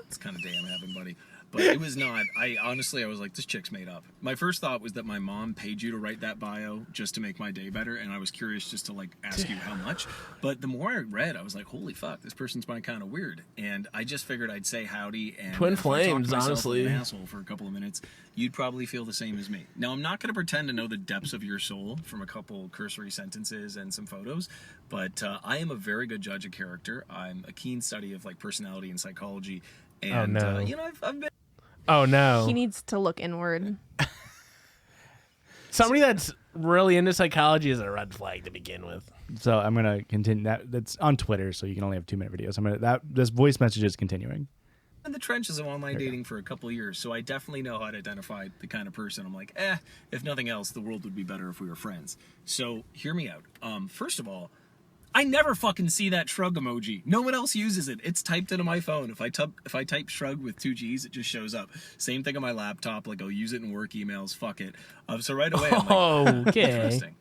It's kind of damn having, buddy. But it was not. I was like, this chick's made up. My first thought was that my mom paid you to write that bio just to make my day better, and I was curious just to like ask you how much. But the more I read, I was like, holy fuck, this person's kind of weird. And I just figured I'd say howdy and twin flames, honestly. Like an asshole for a couple of minutes. You'd probably feel the same as me. Now, I'm not going to pretend to know the depths of your soul from a couple cursory sentences and some photos, but I am a very good judge of character. I'm a keen study of like personality and psychology. And, I've been... Oh, no. He needs to look inward. Somebody that's really into psychology is a red flag to begin with. So I'm going to continue. That's on Twitter, so you can only have 2-minute videos. This voice message is continuing. In the trenches of online dating for a couple of years, so I definitely know how to identify the kind of person I'm like, if nothing else, the world would be better if we were friends. So hear me out. First of all, I never fucking see that shrug emoji. No one else uses it. It's typed into my phone. If I type shrug with 2 G's, it just shows up. Same thing on my laptop. Like, I'll use it in work emails. Fuck it. So right away, I'm like, okay. Interesting.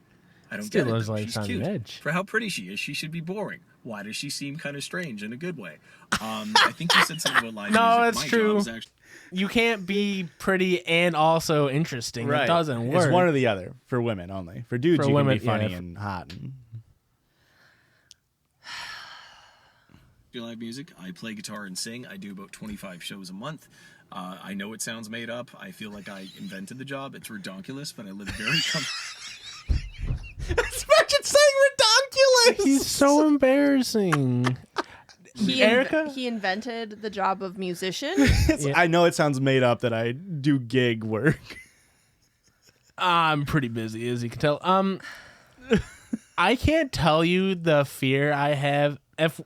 I don't get it. Like She's cute. For how pretty she is, she should be boring. Why does she seem kind of strange in a good way? I think you said something about live music. No, that's my true. Job is you can't be pretty and also interesting. Right. It doesn't work. It's one or the other for women only. For dudes, you can be funny and hot. Live music. I play guitar and sing. I do about 25 shows a month. I know it sounds made up. I feel like I invented the job. It's redonkulous, but I live very Imagine saying redonkulous. He's so embarrassing. Erika? He invented the job of musician. I know it sounds made up that I do gig work. I'm pretty busy, as you can tell. I can't tell you the fear I have if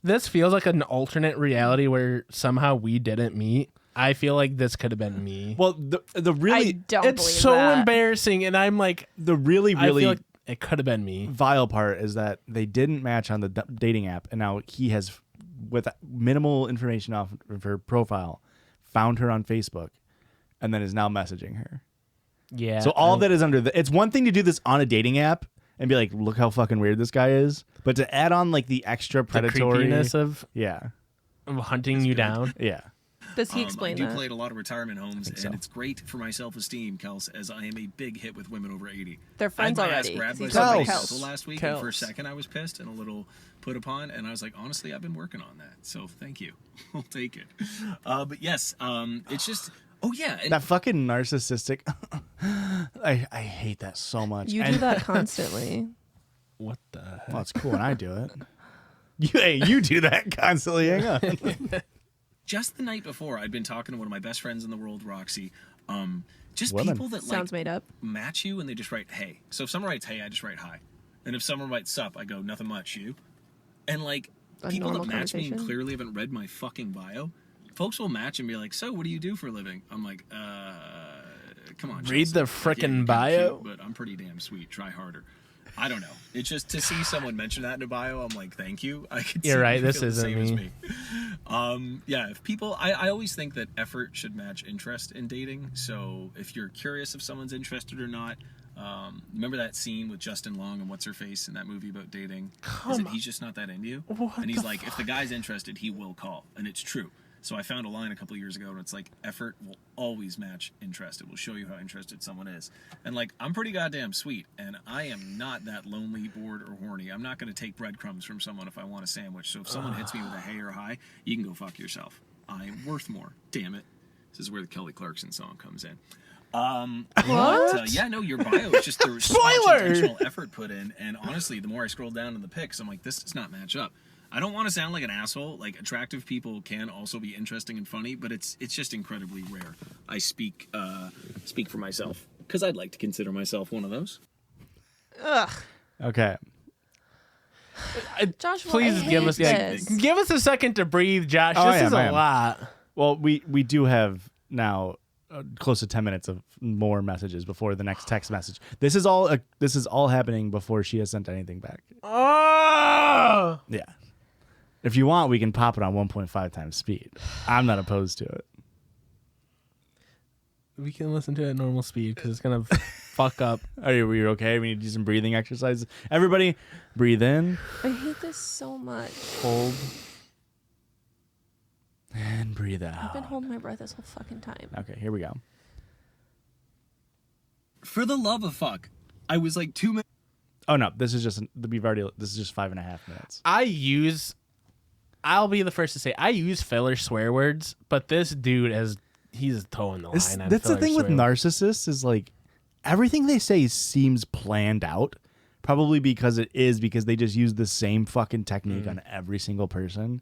this feels like an alternate reality where somehow we didn't meet. I feel like this could have been me. Well, the really... I don't it's believe so that. embarrassing, and I'm like... The really I feel like it could have been me. Vile part is that they didn't match on the dating app, and now he has, with minimal information off of her profile, found her on Facebook, and then is now messaging her. Yeah. So all of that is under... It's one thing to do this on a dating app and be like, look how fucking weird this guy is. But to add on like the extra predatory... The creepiness of hunting you down. Yeah. Does he explain that? I do play at a lot of retirement homes, and it's great for my self-esteem, Kels, as I am a big hit with women over 80. They're friends I already. grabbed He's myself Kels. last week, and for a second I was pissed and a little put upon, and I was like, honestly, I've been working on that, so thank you. I'll take it. But yes, it's just... Oh, yeah. And that fucking narcissistic... I hate that so much. You do that constantly. What the heck? Well, it's cool when I do it. You do that constantly. Hang on. Just the night before, I'd been talking to one of my best friends in the world, Roxy. Just Women. people that sounds made up match you and they just write hey. So if someone writes hey, I just write hi. And if someone writes sup, I go nothing much, you. And like people that match me and clearly haven't read my fucking bio, folks will match and be like, so what do you do for a living? I'm like, come on, read Chelsea. the frickin' bio. Cute, but I'm pretty damn sweet. Try harder. I don't know. It's just to see someone mention that in a bio, I'm like, thank you. I could You're right. This isn't the same me. as me. Yeah, if people, I always think that effort should match interest in dating. So if you're curious if someone's interested or not, Remember that scene with Justin Long and what's her face in that movie about dating? He's just not that into you. And he's like, if the guy's interested, he will call, and it's true. So I found a line a couple years ago, and it's like, effort will always match interest. It will show you how interested someone is. And like, I'm pretty goddamn sweet, and I am not that lonely, bored, or horny. I'm not going to take breadcrumbs from someone if I want a sandwich. So if someone hits me with a hey or a hi, you can go fuck yourself. I am worth more. Damn it. This is where the Kelly Clarkson song comes in. What? Yeah, no, your bio is just there was so much intentional effort put in, and honestly, the more I scroll down in the pics, I'm like, this does not match up. I don't want to sound like an asshole. Like, attractive people can also be interesting and funny, but it's just incredibly rare. I speak for myself because I'd like to consider myself one of those. Ugh. Okay. Joshua, Please give us a second to breathe, Josh. This is a lot. Well, we do have now close to 10 minutes of more messages before the next text message. This is all happening before she has sent anything back. Oh! Yeah. If you want, we can pop it on 1.5 times speed. I'm not opposed to it. We can listen to it at normal speed because it's gonna fuck up. Are you okay? We need to do some breathing exercises. Everybody, breathe in. I hate this so much. Hold. And breathe out. I've been holding my breath this whole fucking time. Okay, here we go. For the love of fuck, I was like 2 minutes. Oh no, this is just 5.5 minutes. I'll be the first to say I use filler swear words, but this dude he's towing the line. That's the thing with narcissists is like everything they say seems planned out. Probably because they just use the same fucking technique on every single person.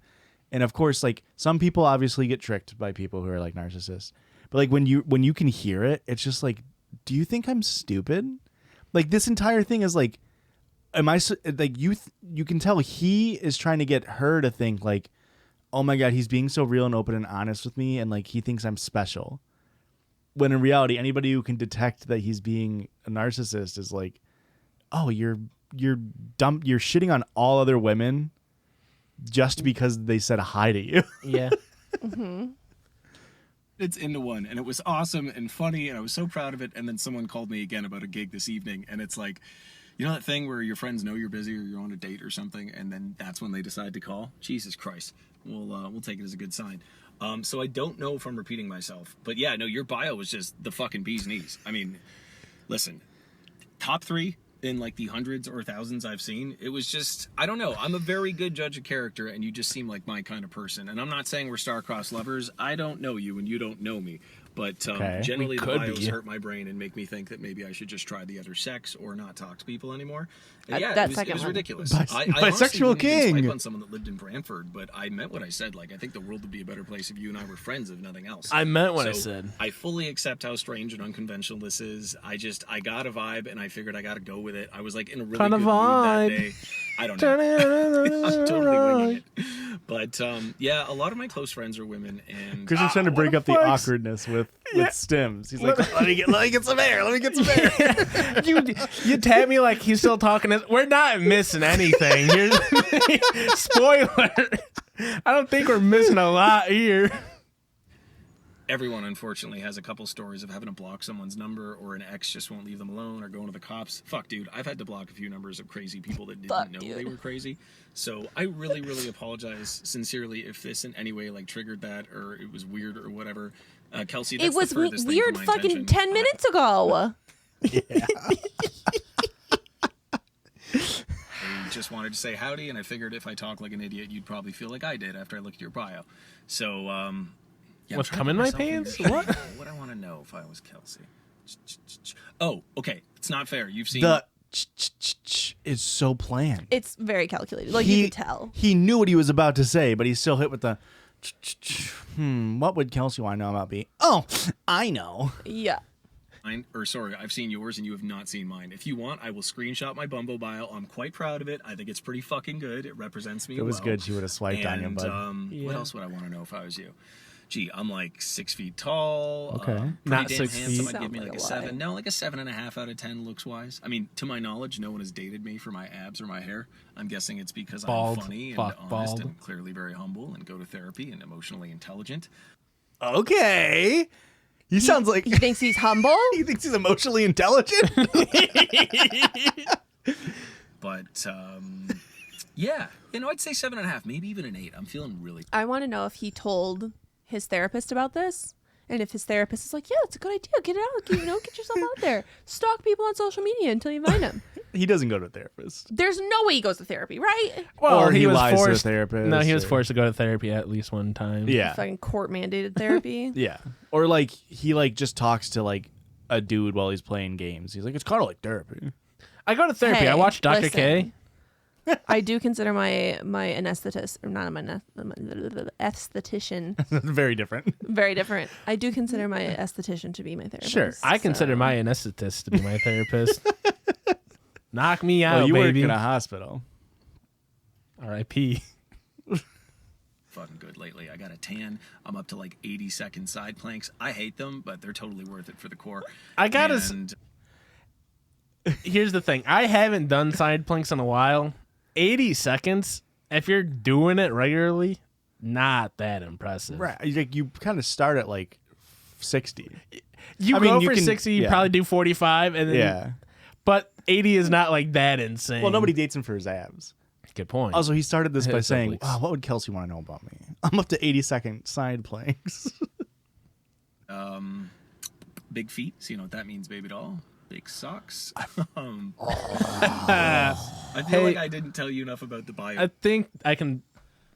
And of course, like some people obviously get tricked by people who are like narcissists. But like when you can hear it, it's just like, do you think I'm stupid? Like this entire thing is like, am I like you can tell he is trying to get her to think like, oh my God, he's being so real and open and honest with me, and like he thinks I'm special. When in reality, anybody who can detect that he's being a narcissist is like, oh, you're dumb. You're shitting on all other women just because they said hi to you. Yeah. Mm-hmm. It's into one, and it was awesome and funny, and I was so proud of it. And then someone called me again about a gig this evening, and it's like, you know that thing where your friends know you're busy or you're on a date or something, and then that's when they decide to call? Jesus Christ. We'll take it as a good sign. So I don't know if I'm repeating myself, but yeah, no, your bio was just the fucking bee's knees. I mean, listen, top 3 in like the hundreds or thousands I've seen. It was just, I don't know. I'm a very good judge of character, and you just seem like my kind of person. And I'm not saying we're star-crossed lovers. I don't know you, and you don't know me. But generally, the bios hurt my brain and make me think that maybe I should just try the other sex or not talk to people anymore. And yeah, it was ridiculous. I bisexual king. Swipe on someone that lived in Brantford, but I meant what I said. Like, I think the world would be a better place if you and I were friends, if nothing else. I meant what I said. I fully accept how strange and unconventional this is. I got a vibe, and I figured I got to go with it. I was like in a really good mood that day. I don't know. I'm totally winging it. But yeah, a lot of my close friends are women, and Christian's trying to break up the awkwardness with Stims. He's like, let me get some air. Let me get some air. you tap me like he's still talking. We're not missing anything. Spoiler. I don't think we're missing a lot here. Everyone, unfortunately, has a couple stories of having to block someone's number, or an ex just won't leave them alone, or going to the cops. Fuck, dude, I've had to block a few numbers of crazy people that didn't know they were crazy. So I really, really apologize sincerely if this in any way like triggered that, or it was weird or whatever. Kelsey, that's it was the furthest thing weird from my fucking intention. 10 minutes ago. Yeah. I just wanted to say howdy, and I figured if I talk like an idiot, you'd probably feel like I did after I looked at your bio. So, yeah, what's coming in my pants? What? What I want to know if I was Kelsey. Oh, okay. It's not fair. You've seen the is so planned. It's very calculated. Like you can tell. He knew what he was about to say, but he still hit with the what would Kelsey want to know about me? Oh, I know. Yeah. I've seen yours and you have not seen mine. If you want, I will screenshot my Bumble bio. I'm quite proud of it. I think it's pretty fucking good. It represents me. If it was good, she would have swiped on you, bud. What else would I want to know if I was you? Gee, I'm like 6 feet tall. Okay. Not damn 6 handsome. feet. I'd give me Sounds like like a a 7. No, like a 7.5 out of 10 looks wise. I mean, to my knowledge, no one has dated me for my abs or my hair. I'm guessing it's because Bald. I'm funny and Fuck, honest bald. and clearly very humble and go to therapy and emotionally intelligent. Okay. He sounds like he thinks he's humble. He thinks he's emotionally intelligent. But yeah, I'd say 7.5, maybe even an 8. I'm feeling really. I want to know if he told his therapist about this, and if his therapist is like, "Yeah, it's a good idea. Get it out. Get yourself out there. Stalk people on social media until you find them." He doesn't go to a therapist. There's no way he goes to therapy, right? Well, or he was lies forced to a therapist. No, he was forced to go to therapy at least one time. Yeah. Fucking court mandated therapy. Yeah. Or like he like just talks to like a dude while he's playing games. He's like, it's kind of like therapy. I go to therapy. Hey, I watch Dr. listen. K. I do consider my anesthetist, or not my esthetician, Very different. very different. I do consider my esthetician to be my therapist. Sure. I consider so- my anesthetist to be my therapist. Knock me out, Well, you baby. work in a hospital. R.I.P. Fucking good lately. I got a tan. I'm up to like 80-second side planks. I hate them, but they're totally worth it for the core. I gotta. And Here's the thing. I haven't done side planks in a while. 80 seconds, if you're doing it regularly, not that impressive. Right. Like you kind of start at like 60. You I go mean, you for can- 60, you yeah. probably do 45, and then, Yeah. but 80 is not like that insane. Well, nobody dates him for his abs. Good point. Also, he started this by His saying, obliques. oh, what would Kelsey want to know about me? I'm up to 80-second side planks. big feet. So you know what that means, baby doll. Big socks. I feel like I didn't tell you enough about the bio. I think I can.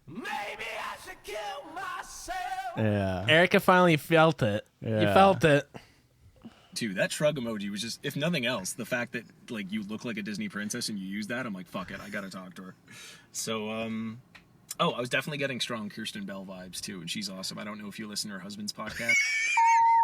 Maybe I should kill myself. Yeah. Erika finally felt it. You Yeah. felt it. Too. That shrug emoji was just, if nothing else, the fact that like you look like a Disney princess and you use that, I'm like, fuck it, I gotta talk to her. So, I was definitely getting strong Kirsten Bell vibes too, and she's awesome. I don't know if you listen to her husband's podcast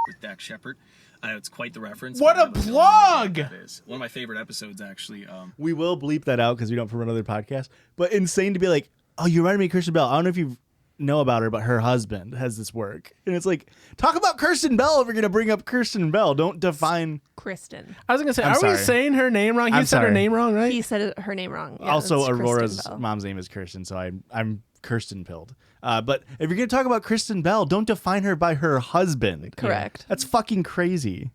with Dak Shepard. I know it's quite the reference. What but I a don't know plug! what that is. One of my favorite episodes, actually. We will bleep that out because we don't promote other podcasts. But insane to be like, oh, you reminded me of Kirsten Bell. I don't know if you know about her, but her husband has this work. And it's like, talk about Kirsten Bell if you're going to bring up Kirsten Bell. Don't define. Kristen. I was going to say, I'm are sorry. we saying her name wrong? You I'm said her sorry. name wrong, right? He said her name wrong. Yeah, Also, it's Kristen Aurora's Bell. mom's name is Kirsten, so I'm Kirsten pilled. But if you're going to talk about Kristen Bell, don't define her by her husband. Correct. That's fucking crazy.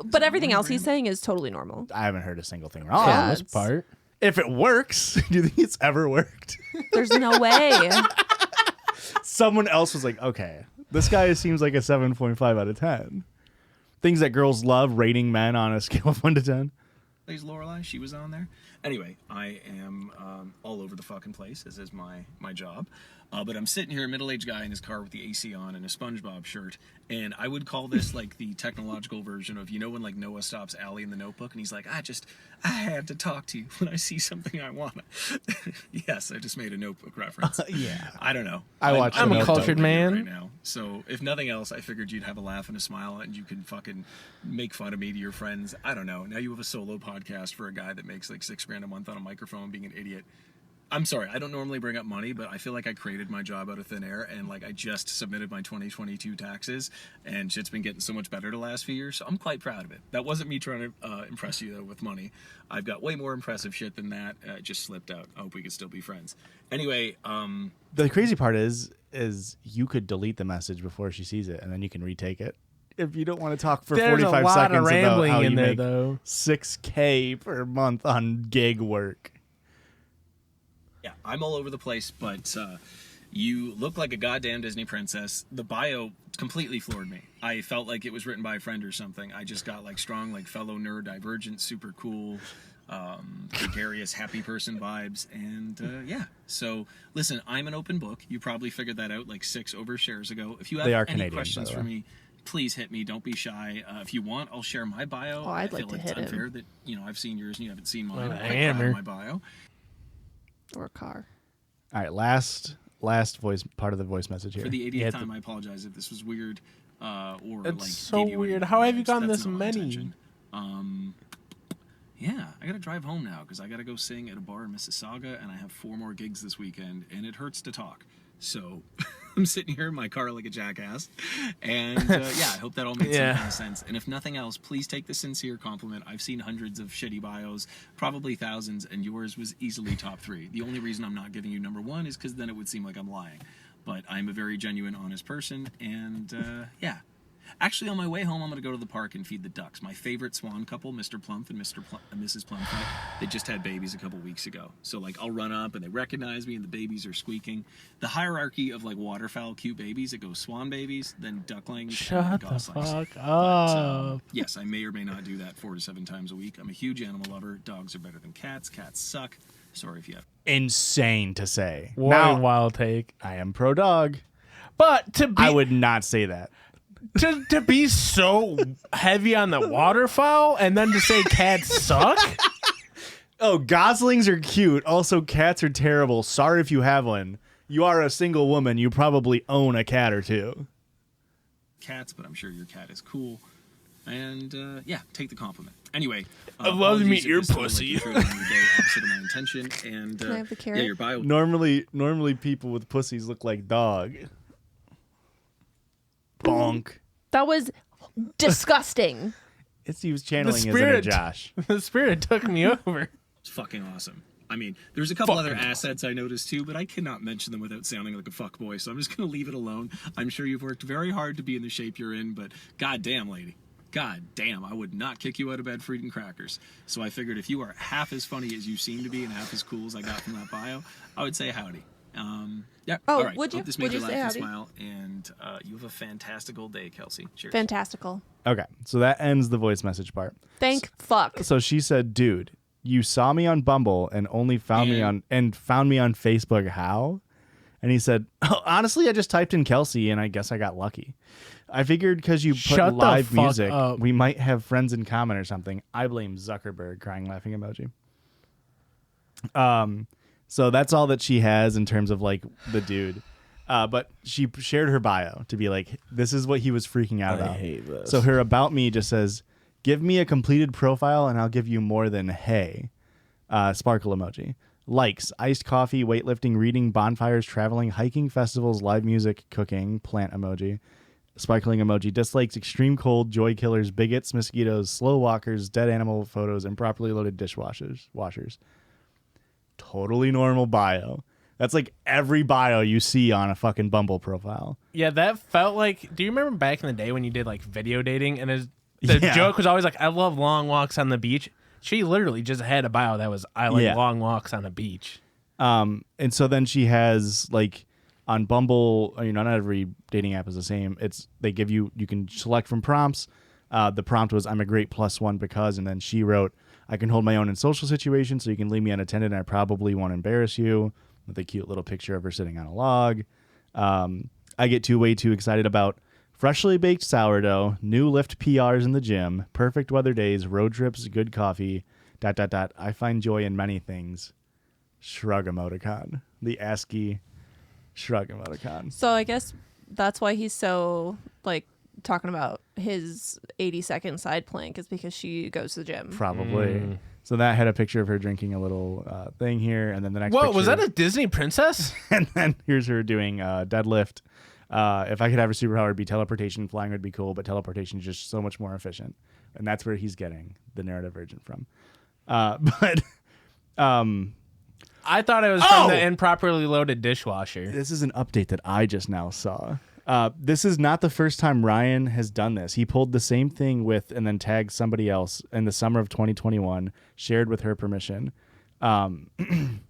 But everything else he's saying is totally normal. I haven't heard a single thing For wrong. the Yeah. most part. If it works, do you think it's ever worked? There's no way. Someone else was like, okay, this guy seems like a 7.5 out of 10. Things that girls love, rating men on a scale of 1 to 10. plays Lorelai. She was on there. Anyway, I am all over the fucking place, as is my job. But I'm sitting here, a middle-aged guy in his car with the AC on and a SpongeBob shirt, and I would call this like the technological version of, you know, when like Noah stops Allie in the Notebook, and he's like, I had to talk to you when I see something I want. Yes, I just made a Notebook reference. Yeah. I don't know. I'm a cultured man. right now. So if nothing else, I figured you'd have a laugh and a smile, and you can fucking make fun of me to your friends. I don't know. Now you have a solo podcast for a guy that makes like $6,000 a month on a microphone, being an idiot. I'm sorry, I don't normally bring up money, but I feel like I created my job out of thin air, and like I just submitted my 2022 taxes, and shit's been getting so much better the last few years, so I'm quite proud of it. That wasn't me trying to impress you, though, with money. I've got way more impressive shit than that. It just slipped out. I hope we could still be friends. Anyway, The crazy part is you could delete the message before she sees it, and then you can retake it. If you don't want to talk for There's 45 a lot seconds of rambling about how in you there, make though. $6K per month on gig work. yeah, I'm all over the place, but you look like a goddamn Disney princess. The bio completely floored me. I felt like it was written by a friend or something. I just got like strong, like fellow nerd, divergent, super cool, gregarious, happy person vibes. And yeah, so listen, I'm an open book. You probably figured that out like 6 overshares ago. If you have They are any Canadian, questions by the for way. me, please hit me. Don't be shy. If you want, I'll share my bio. Oh, I'd I feel like to like hit it's him. unfair that, you know, I've seen yours and you haven't seen mine. Well, I'm I quite am proud her. of my bio. Or a car. All right, last voice part of the voice message here. For the 80th Yeah, time, I apologize if this was weird or It's like so gave you any weird. How have you vibes. gotten That's this not my many? intention. Yeah, I gotta drive home now because I gotta go sing at a bar in Mississauga, and I have 4 more gigs this weekend, and it hurts to talk. So I'm sitting here in my car like a jackass, and yeah, I hope that all makes some kind of sense. And if nothing else, please take the sincere compliment. I've seen hundreds of shitty bios, probably thousands, and yours was easily top 3. The only reason I'm not giving you number 1 is because then it would seem like I'm lying. But I'm a very genuine, honest person, and yeah. Actually, on my way home, I'm going to go to the park and feed the ducks. My favorite swan couple, Mr. Plump and Mrs. Plump, they just had babies a couple weeks ago. So, like, I'll run up and they recognize me and the babies are squeaking. The hierarchy of, like, waterfowl cute babies, it goes swan babies, then ducklings, Shut and the goslings. fuck up. But, yes, I may or may not do that 4 to 7 times a week. I'm a huge animal lover. Dogs are better than cats. Cats suck. Sorry if you have. Insane to say. What Now, a wild take. I am pro dog. But to be I would not say that. to be so heavy on the waterfowl and then to say cats suck? Oh, goslings are cute. Also, cats are terrible. Sorry if you have one. You are a single woman. You probably own a cat or two. Cats, but I'm sure your cat is cool. And, yeah, take the compliment. Anyway. I'd love to meet your pussy. Opposite of my intention. And, Can I have the carrot? yeah, your bio. Normally people with pussies look like dog. Bonk. That was disgusting. He was channeling his inner spirit. Josh. The spirit took me over. It's fucking awesome. I mean, there's a couple other assets I noticed too, but I cannot mention them without sounding like a fuckboy, so I'm just going to leave it alone. I'm sure you've worked very hard to be in the shape you're in, but goddamn, lady. God damn, I would not kick you out of bed for eating crackers. So I figured if you are half as funny as you seem to be and half as cool as I got from that bio, I would say howdy. Yeah. Oh, all right. would you? Hope this made Would you you say laugh and howdy? smile, and you have a fantastical day, Kelsey. Cheers. Fantastical. Okay, so that ends the voice message part. Thank fuck. So she said, "Dude, you saw me on Bumble and only found me on Facebook. How?" And he said, "Oh, honestly, I just typed in Kelsey and I guess I got lucky. I figured because you put Shut the live fuck music, up. we might have friends in common or something." I blame Zuckerberg. Crying laughing emoji. So that's all that she has in terms of like the dude. But she shared her bio to be like, this is what he was freaking out about. hate this. So her about me just says, "Give me a completed profile and I'll give you more than hey." Sparkle emoji. Likes: iced coffee, weightlifting, reading, bonfires, traveling, hiking, festivals, live music, cooking, plant emoji. Sparkling emoji. Dislikes: extreme cold, joy killers, bigots, mosquitoes, slow walkers, dead animal photos, improperly loaded washers. Totally normal bio. That's like every bio you see on a fucking Bumble profile. Yeah, that felt like. Do you remember back in the day when you did like video dating and the Yeah. joke was always like, "I love long walks on the beach." She literally just had a bio that was, "I like long walks on a beach." And so then she has like on Bumble, not every dating app is the same. They give you can select from prompts. The prompt was, "I'm a great +1 because," and then she wrote, "I can hold my own in social situations, so you can leave me unattended and I probably won't embarrass you," with a cute little picture of her sitting on a log. I get way too excited about freshly baked sourdough, new Lyft PRs in the gym, perfect weather days, road trips, good coffee, ... I find joy in many things. Shrug emoticon. The ASCII shrug emoticon. So I guess that's why he's so like talking about his 80-second side plank is because she goes to the gym. Probably. So that had a picture of her drinking a little thing here, and then the next Whoa, picture, was that a Disney princess? and then here's her doing deadlift. If I could have a superpower, it'd be teleportation. Flying would be cool, but teleportation is just so much more efficient. And that's where he's getting the narrative virgin from. But I thought it was from the improperly loaded dishwasher. this is an update that I just now saw. This is not the first time Ryan has done this. He pulled the same thing with and then tagged somebody else in the summer of 2021, shared with her permission. And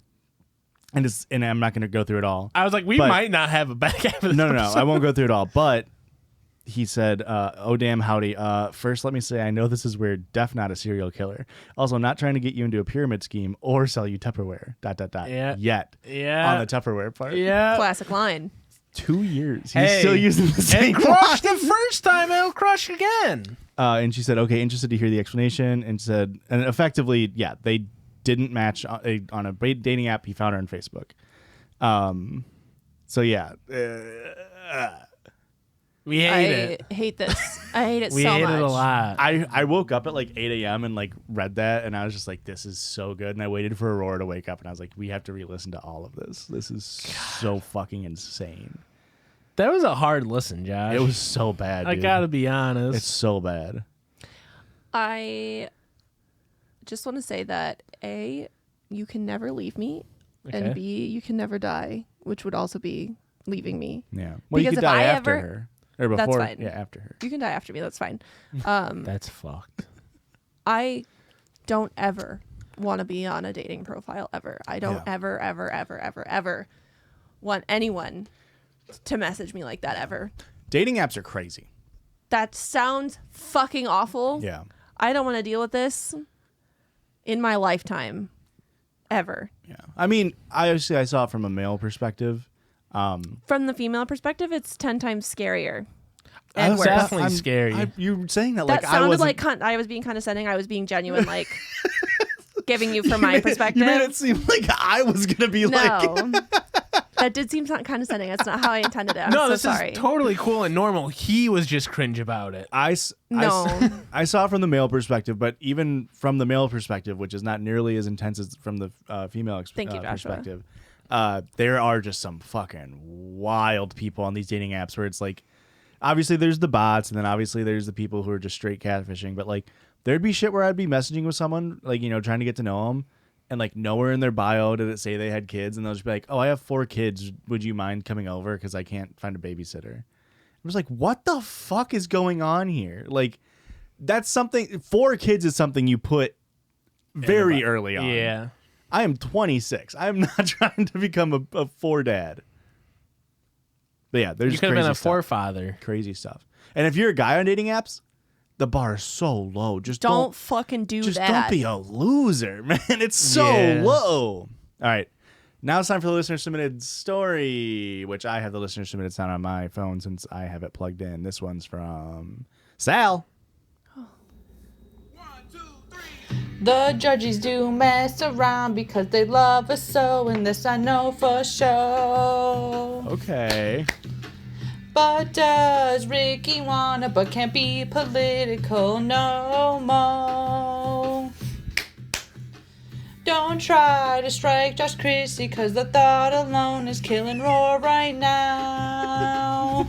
I'm not going to go through it all. I was like, we might not have a back half of this No, episode. I won't go through it all. But he said, "Oh, damn, howdy. First, let me say I know this is weird. Def not a serial killer. Also, not trying to get you into a pyramid scheme or sell you Tupperware. ... Yeah. Yet. Yeah. On the Tupperware part. Yeah. Classic line. 2 years. He's Hey, still using the same It crushed the first time, it'll crush again. And she said, "Okay, interested to hear the explanation." And said, and effectively, yeah, they didn't match on a dating app. He found her on Facebook. So yeah, We hate I it. hate this. I hate it We so hate much. it a lot. I woke up at like 8 a.m. and like read that, and I was just like, this is so good. And I waited for Aurora to wake up, and I was like, we have to re-listen to all of this. This is so fucking insane. That was a hard listen, Josh. It was so bad. I dude. gotta be honest. It's so bad. I just want to say that A, you can never leave me, Okay. and B, you can never die, which would also be leaving me. Yeah. Well, you Because could if die I after ever- her. Or before? That's fine. Yeah, after her. You can die after me. That's fine. That's fucked. I don't ever want to be on a dating profile ever. I don't ever want anyone to message me like that ever. Dating apps are crazy. That sounds fucking awful. Yeah. I don't want to deal with this in my lifetime ever. Yeah. I mean, I saw it from a male perspective. From the female perspective, it's 10 times scarier. And worse. definitely scary. You're saying that That like sounded like I was being condescending. I was being genuine, like giving you from my perspective. You made it seem like I was gonna be like. That did seem condescending. That's not how I intended it. I'm no, so this sorry. is totally cool and normal. He was just cringe about it. I No. I saw it from the male perspective, but even from the male perspective, which is not nearly as intense as from the female Thank you, Joshua. perspective, there are just some fucking wild people on these dating apps where it's like, obviously there's the bots, and then obviously there's the people who are just straight catfishing. But like, there'd be shit where I'd be messaging with someone, like, you know, trying to get to know them, and like nowhere in their bio did it say they had kids, and they'll just be like, "Oh, I have 4 kids. Would you mind coming over? Because I can't find a babysitter." I was like, "What the fuck is going on here?" Like, that's something. 4 kids is something you put very early on. Yeah. I am 26. I am not trying to become a 4 dad. But yeah, there's You could have been a crazy stuff. forefather. Crazy stuff. And if you're a guy on dating apps, the bar is so low. Just Don't fucking do just that. don't be a loser, man. It's so Yeah. low. All right. Now it's time for the listener submitted story, which I have the listener submitted sound on my phone since I have it plugged in. This one's from Sal. The judges do mess around because they love us so, and this I know for sure. Okay. But does Ricky wanna but can't be political no more? Don't try to strike Josh Christie, cause the thought alone is killing Roar right now.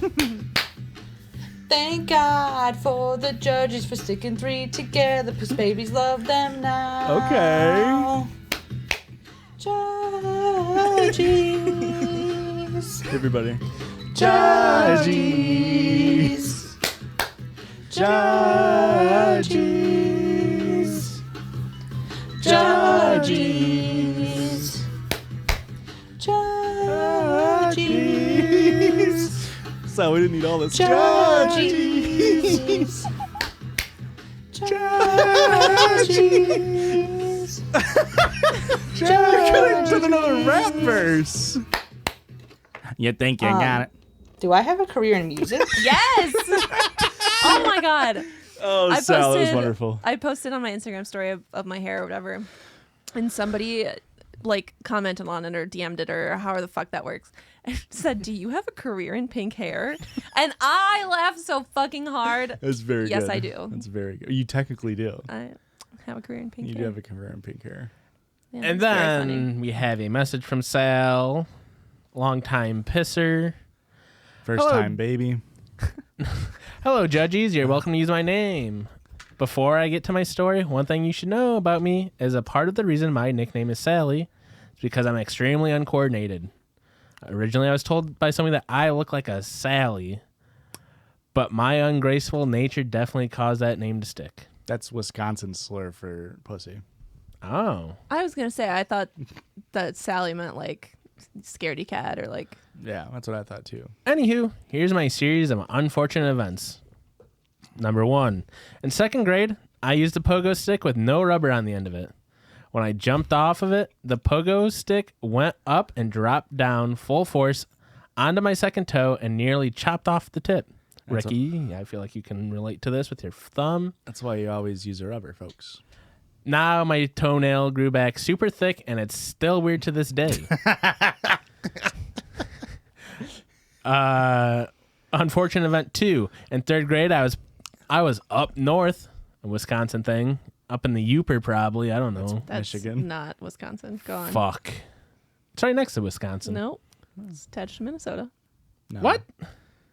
Thank God for the judges for sticking 3 together, cause babies love them now. Judges. Everybody. Judgies. Judgies. Judgies. Judgies. So we didn't need all this. Judgies. Judgies. Judgies. With another rap verse. You think you got it? Do I have a career in music? Yes. Oh my god. Oh, Sal, that was wonderful. I posted on my Instagram story of my hair or whatever, and somebody like commented on it or DM'd it or however the fuck that works, and said, "Do you have a career in pink hair?" And I laughed so fucking hard. That's very good. Yes, I do. That's very good. You technically do. I have a career in pink You hair. do have a career in pink hair. Yeah, And it's very funny. then we have a message from Sal, longtime pisser. First Hello. time baby. Hello, Judgies. You're welcome to use my name. Before I get to my story, one thing you should know about me is a part of the reason my nickname is Sally is because I'm extremely uncoordinated. Originally, I was told by somebody that I look like a Sally, but my ungraceful nature definitely caused that name to stick. That's Wisconsin slur for pussy. Oh. I was gonna say I thought that Sally meant like scaredy cat or like. Yeah, that's what I thought too. Anywho, here's my series of unfortunate events. Number 1. In 2nd grade, I used a pogo stick with no rubber on the end of it. When I jumped off of it, the pogo stick went up and dropped down full force onto my 2nd toe and nearly chopped off the tip. Ricky, I feel like you can relate to this with your thumb. That's why you always use a rubber, folks. Now my toenail grew back super thick, and it's still weird to this day. Unfortunate event 2. In 3rd grade, I was up north, a Wisconsin thing, up in the Yooper probably. I don't know. That's Michigan. not Wisconsin. Go on. Fuck. It's right next to Wisconsin. Nope. It's attached to Minnesota. No, What?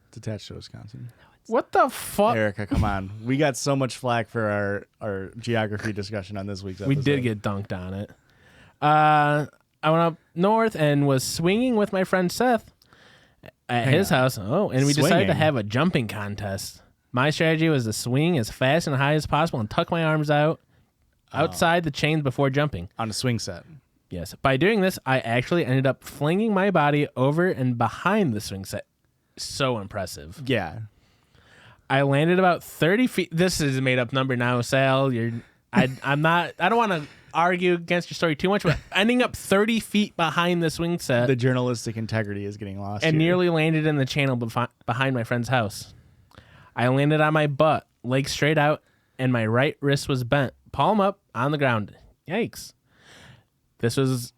It's attached to Wisconsin. What the fuck? Erica, come on. We got so much flack for our geography discussion on this week's episode. We did get dunked on it. I went up north and was swinging with my friend Seth. at his house. Oh, and we decided to have a jumping contest. My strategy was to swing as fast and high as possible and tuck my arms out outside the chains before jumping. On a swing set. Yes. By doing this, I actually ended up flinging my body over and behind the swing set. So impressive. Yeah. I landed about 30 feet. This is a made up number now, Sal. I don't want to argue against your story too much, but ending up 30 feet behind the swing set. The journalistic integrity is getting lost. And here. nearly landed in the channel behind my friend's house. I landed on my butt, legs straight out, and my right wrist was bent, palm up on the ground. Yikes. This was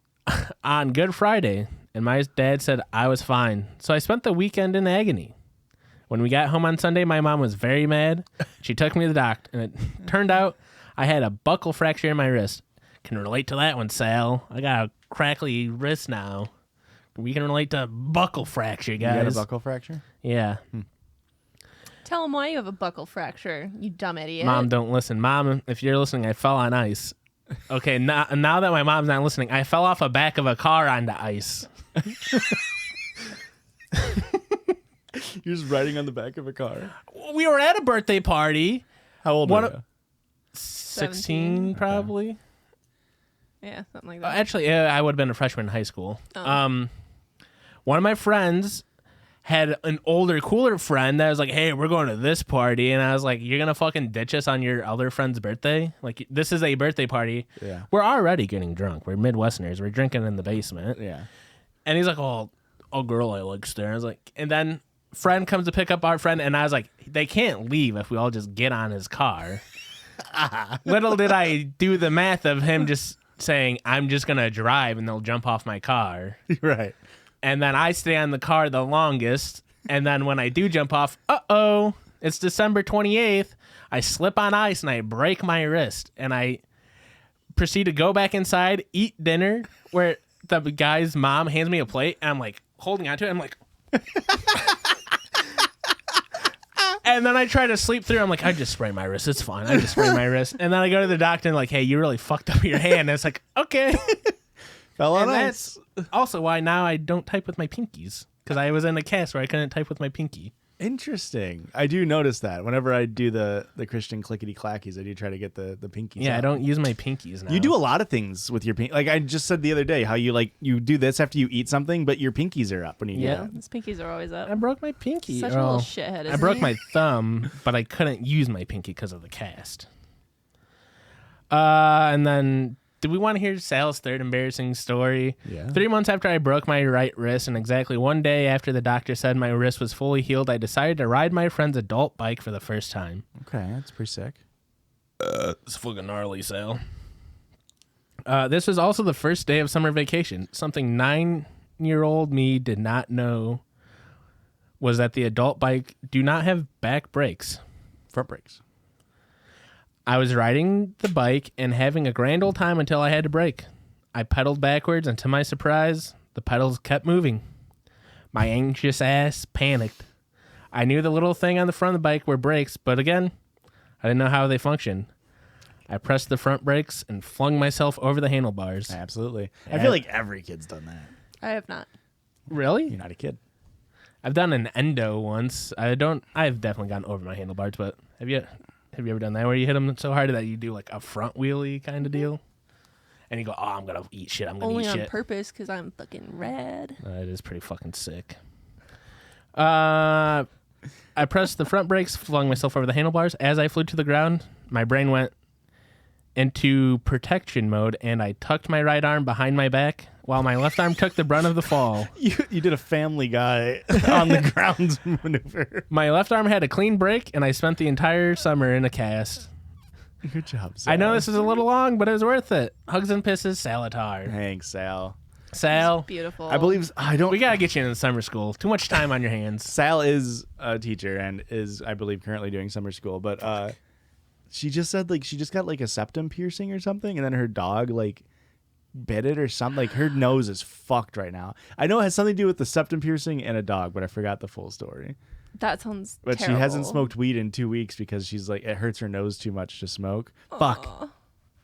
on Good Friday, and my dad said I was fine. So I spent the weekend in agony. When we got home on Sunday, my mom was very mad. She took me to the doctor, and it turned out I had a buckle fracture in my wrist. Can relate to that one, Sal. I got a crackly wrist now. We can relate to buckle fracture, guys. You got a buckle fracture? Yeah. Tell him why you have a buckle fracture, you dumb idiot. Mom, don't listen. Mom, if you're listening, I fell on ice. Okay, now that my mom's not listening, I fell off the back of a car onto ice. You're just riding on the back of a car. We were at a birthday party. How old were you? 16, probably. Yeah, something like that. Actually, I would have been a freshman in high school. One of my friends had an older, cooler friend that was like, hey, we're going to this party. And I was like, you're going to fucking ditch us on your other friend's birthday? Like, this is a birthday party. Yeah. We're already getting drunk. We're Midwesterners. We're drinking in the basement. Yeah. And he's like, oh, a girl I like there. I was like, and then friend comes to pick up our friend. And I was like, they can't leave if we all just get on his car. Little did I do the math of him just saying, I'm just going to drive and they'll jump off my car. Right. And then I stay on the car the longest. And then when I do jump off, it's December 28th. I slip on ice and I break my wrist. And I proceed to go back inside, eat dinner, where the guy's mom hands me a plate. And I'm like holding onto it. I'm like... And then I try to sleep through. I'm like, I just sprained my wrist. It's fine. I just sprained my wrist. And then I go to the doctor and like, hey, you really fucked up your hand. And it's like, okay. Fell on ice. That's also why now I don't type with my pinkies. Because I was in a cast where I couldn't type with my pinky. Interesting. I do notice that. Whenever I do the Christian clickety clackies, I do try to get the pinkies Yeah, out. I don't use my pinkies now. You do a lot of things with your pinky. Like I just said the other day, how you do this after you eat something, but your pinkies are up when you do Yeah, it. his pinkies are always up. I broke my pinky. Such a little shithead, isn't I broke he? my thumb, but I couldn't use my pinky because of the cast. And then... Do we want to hear Sal's third embarrassing story? Yeah. 3 months after I broke my right wrist, and exactly one day after the doctor said my wrist was fully healed, I decided to ride my friend's adult bike for the first time. Okay, that's pretty sick. It's fucking gnarly, Sal. This was also the first day of summer vacation. Something 9-year-old me did not know was that the adult bike do not have back brakes. Front brakes. I was riding the bike and having a grand old time until I had to brake. I pedaled backwards, and to my surprise, the pedals kept moving. My anxious ass panicked. I knew the little thing on the front of the bike were brakes, but again, I didn't know how they functioned. I pressed the front brakes and flung myself over the handlebars. Absolutely. I feel like every kid's done that. I have not. Really? You're not a kid. I've done an endo once. I've definitely gotten over my handlebars, but have you ever done that where you hit them so hard that you do like a front wheelie kind of deal? And you go, oh, I'm going to eat shit. I'm going to eat shit. Only on purpose because I'm fucking rad. It is pretty fucking sick. I pressed the front brakes, flung myself over the handlebars. As I flew to the ground, my brain went into protection mode, and I tucked my right arm behind my back while my left arm took the brunt of the fall. You did a Family Guy on the ground maneuver. My left arm had a clean break, and I spent the entire summer in a cast. Good job, Sal. I know this is a little long, but it was worth it. Hugs and pisses, Salatar. Thanks, Sal. Sal, Beautiful. I believe we gotta get you into summer school. Too much time on your hands. Sal is a teacher and is, I believe, currently doing summer school. But she just said like she just got like a septum piercing or something, and then her dog like bit it or something. Like her nose is fucked right now. I know it has something to do with the septum piercing and a dog, but I forgot the full story. That sounds But terrible. she hasn't smoked weed in 2 weeks because she's like, it hurts her nose too much to smoke. Fuck.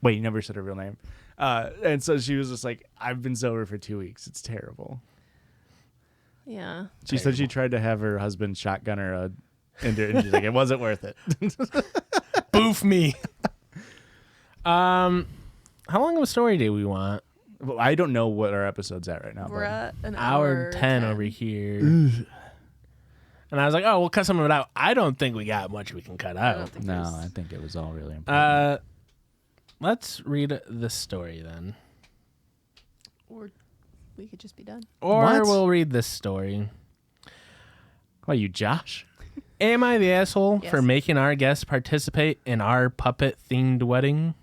Wait, you never said her real name. And so she was just like, I've been sober for 2 weeks. It's terrible. Yeah. She said she tried to have her husband shotgun her into it, and she's like, it wasn't worth it. Boof me. How long of a story do we want? Well, I don't know what our episode's at right now. We're but at an hour 10 over here. And I was like, oh, we'll cut some of it out. I don't think we got much we can cut out. I think it was all really important. Let's read the story then. Or we could just be done. Or What? we'll read this story. Why, you Josh? Am I the asshole Yes. for making our guests participate in our puppet-themed wedding?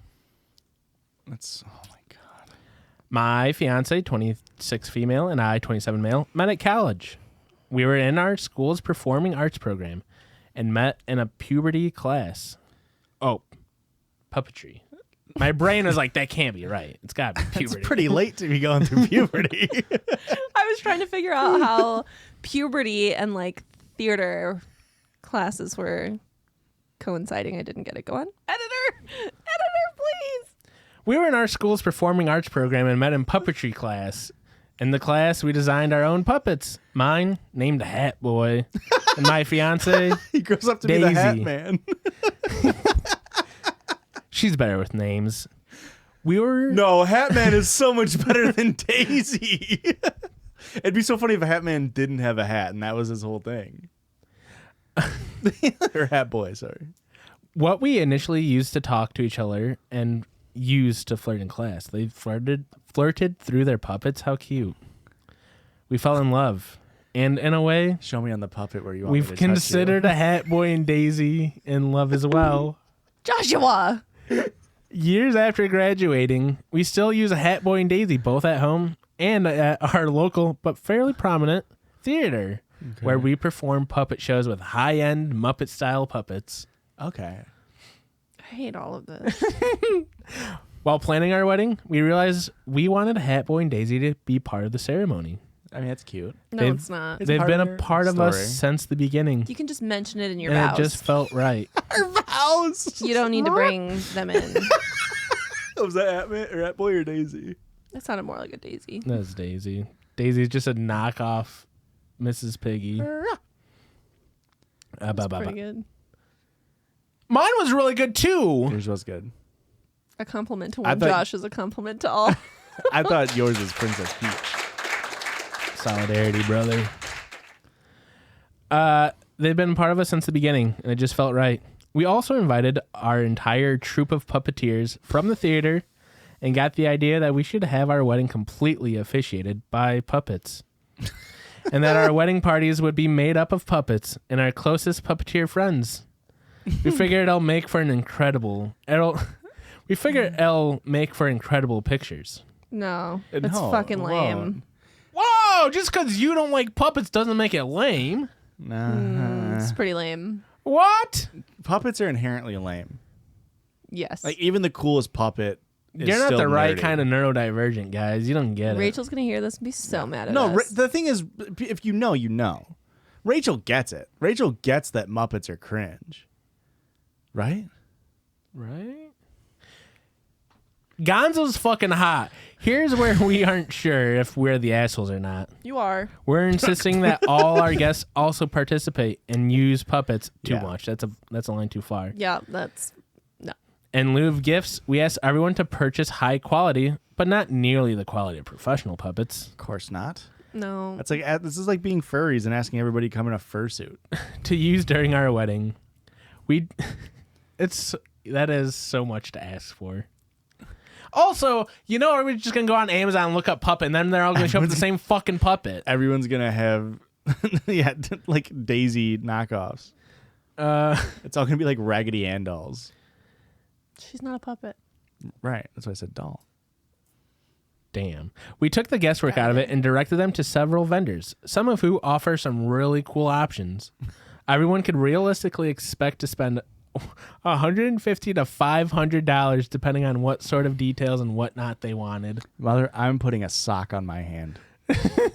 That's, oh my God. My fiance, 26 female, and I, 27 male, met at college. We were in our school's performing arts program and met in a puberty class. Oh, puppetry. My brain was like, that can't be right. It's got to be puberty. It's pretty late to be going through puberty. I was trying to figure out how puberty and like theater classes were coinciding. I didn't get it. Go on. Editor, please. We were in our school's performing arts program and met in puppetry class. In the class, we designed our own puppets. Mine, named Hat Boy, and my fiance, He grows up to be the Hat Daisy. Man. She's better with names. We were... No, Hat Man is so much better than Daisy. It'd be so funny if a Hat Man didn't have a hat and that was his whole thing. Or Hat Boy, sorry. What we initially used to talk to each other and used to flirt in class. They flirted through their puppets. How cute. We fell in love. And in a way, Show me on the puppet where you want me we've to touch you. considered a Hat Boy and Daisy in love as well. Joshua. Years after graduating, we still use a Hat Boy and Daisy both at home and at our local but fairly prominent theater, where we perform puppet shows with high-end Muppet-style puppets. Okay. I hate all of this. While planning our wedding, we realized we wanted Hat Boy and Daisy to be part of the ceremony. I mean, that's cute. No, They've- it's not. It's They've part been of a their part of us story. since the beginning, You can just mention it in your and vows. it just felt right. Our vows. You don't need to bring them in. Was that Hat Man or Hat Boy or Daisy? That sounded more like a Daisy. That's Daisy. Daisy's just a knockoff Mrs. Piggy. That's pretty good. Mine was really good too. Yours was good. A compliment to I one thought- Josh is a compliment to all. I thought yours was Princess Peach. Solidarity, brother. They've been part of us since the beginning, and it just felt right. We also invited our entire troupe of puppeteers from the theater and got the idea that we should have our wedding completely officiated by puppets. And that our wedding parties would be made up of puppets and our closest puppeteer friends. We figured it'll make for incredible pictures. No, No, it's fucking it lame. won't. Whoa, just because you don't like puppets doesn't make it lame. Nah. It's pretty lame. What? Puppets are inherently lame. Yes. Like, even the coolest puppet is You're not still the right nerdy. kind of neurodivergent, guys. You don't get it. Rachel's gonna hear this and be so mad at No, us. the thing is, if you know, you know. Rachel gets it. Rachel gets that Muppets are cringe. Right? Right? Gonzo's fucking hot. Here's where we aren't sure if we're the assholes or not. You are. We're insisting that all our guests also participate and use puppets too Yeah. much. That's a line too far. Yeah, that's no. In lieu of gifts, we asked everyone to purchase high quality, but not nearly the quality of professional puppets, Of course not. No. That's like this is like being furries and asking everybody to come in a fursuit. to use during our wedding. That is so much to ask for. Also, are we just gonna go on Amazon and look up puppet, and then they're all gonna show up with the same fucking puppet? Everyone's gonna have, like Daisy knockoffs. It's all gonna be like Raggedy Ann dolls. She's not a puppet. Right. That's why I said doll. Damn. We took the guesswork out of it and directed them to several vendors, some of who offer some really cool options. Everyone could realistically expect to spend $150 to $500 depending on what sort of details and whatnot they wanted. Mother, I'm putting a sock on my hand.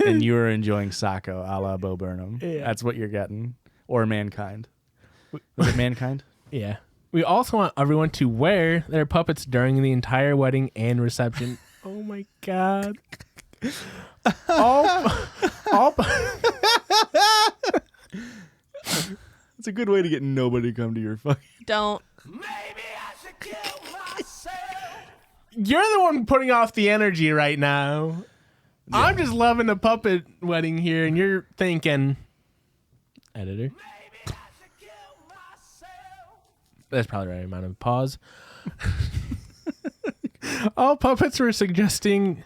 And you are enjoying Socko a la Bo Burnham. Yeah. That's what you're getting. Or Mankind. Was it Mankind? Yeah. We also want everyone to wear their puppets during the entire wedding and reception. Oh my God. all It's a good way to get nobody to come to your fucking. Don't. Maybe I should kill myself. You're the one putting off the energy right now. Yeah. I'm just loving the puppet wedding here, and you're thinking, editor. Maybe I should kill myself. That's probably the right amount of pause. All puppets were suggesting.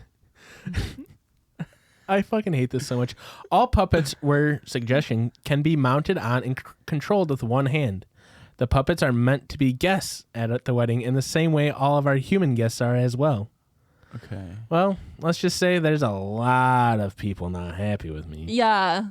I fucking hate this so much. All puppets were suggesting can be mounted on and controlled with one hand. The puppets are meant to be guests at the wedding in the same way all of our human guests are as well. Okay. Well, let's just say there's a lot of people not happy with me. Yeah.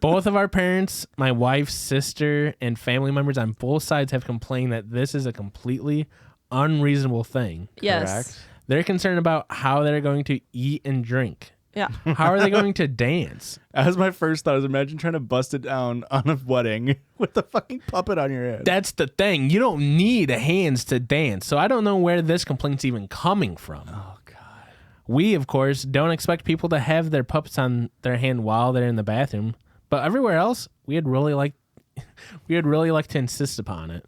Both of our parents, my wife's sister, and family members on both sides have complained that this is a completely unreasonable thing. Yes. Correct. They're concerned about how they're going to eat and drink. Yeah. How are they going to dance? That was my first thought. Imagine trying to bust it down on a wedding with a fucking puppet on your head. That's the thing. You don't need hands to dance. So I don't know where this complaint's even coming from. Oh, God. We, of course, don't expect people to have their puppets on their hand while they're in the bathroom. But everywhere else, we'd really like to insist upon it.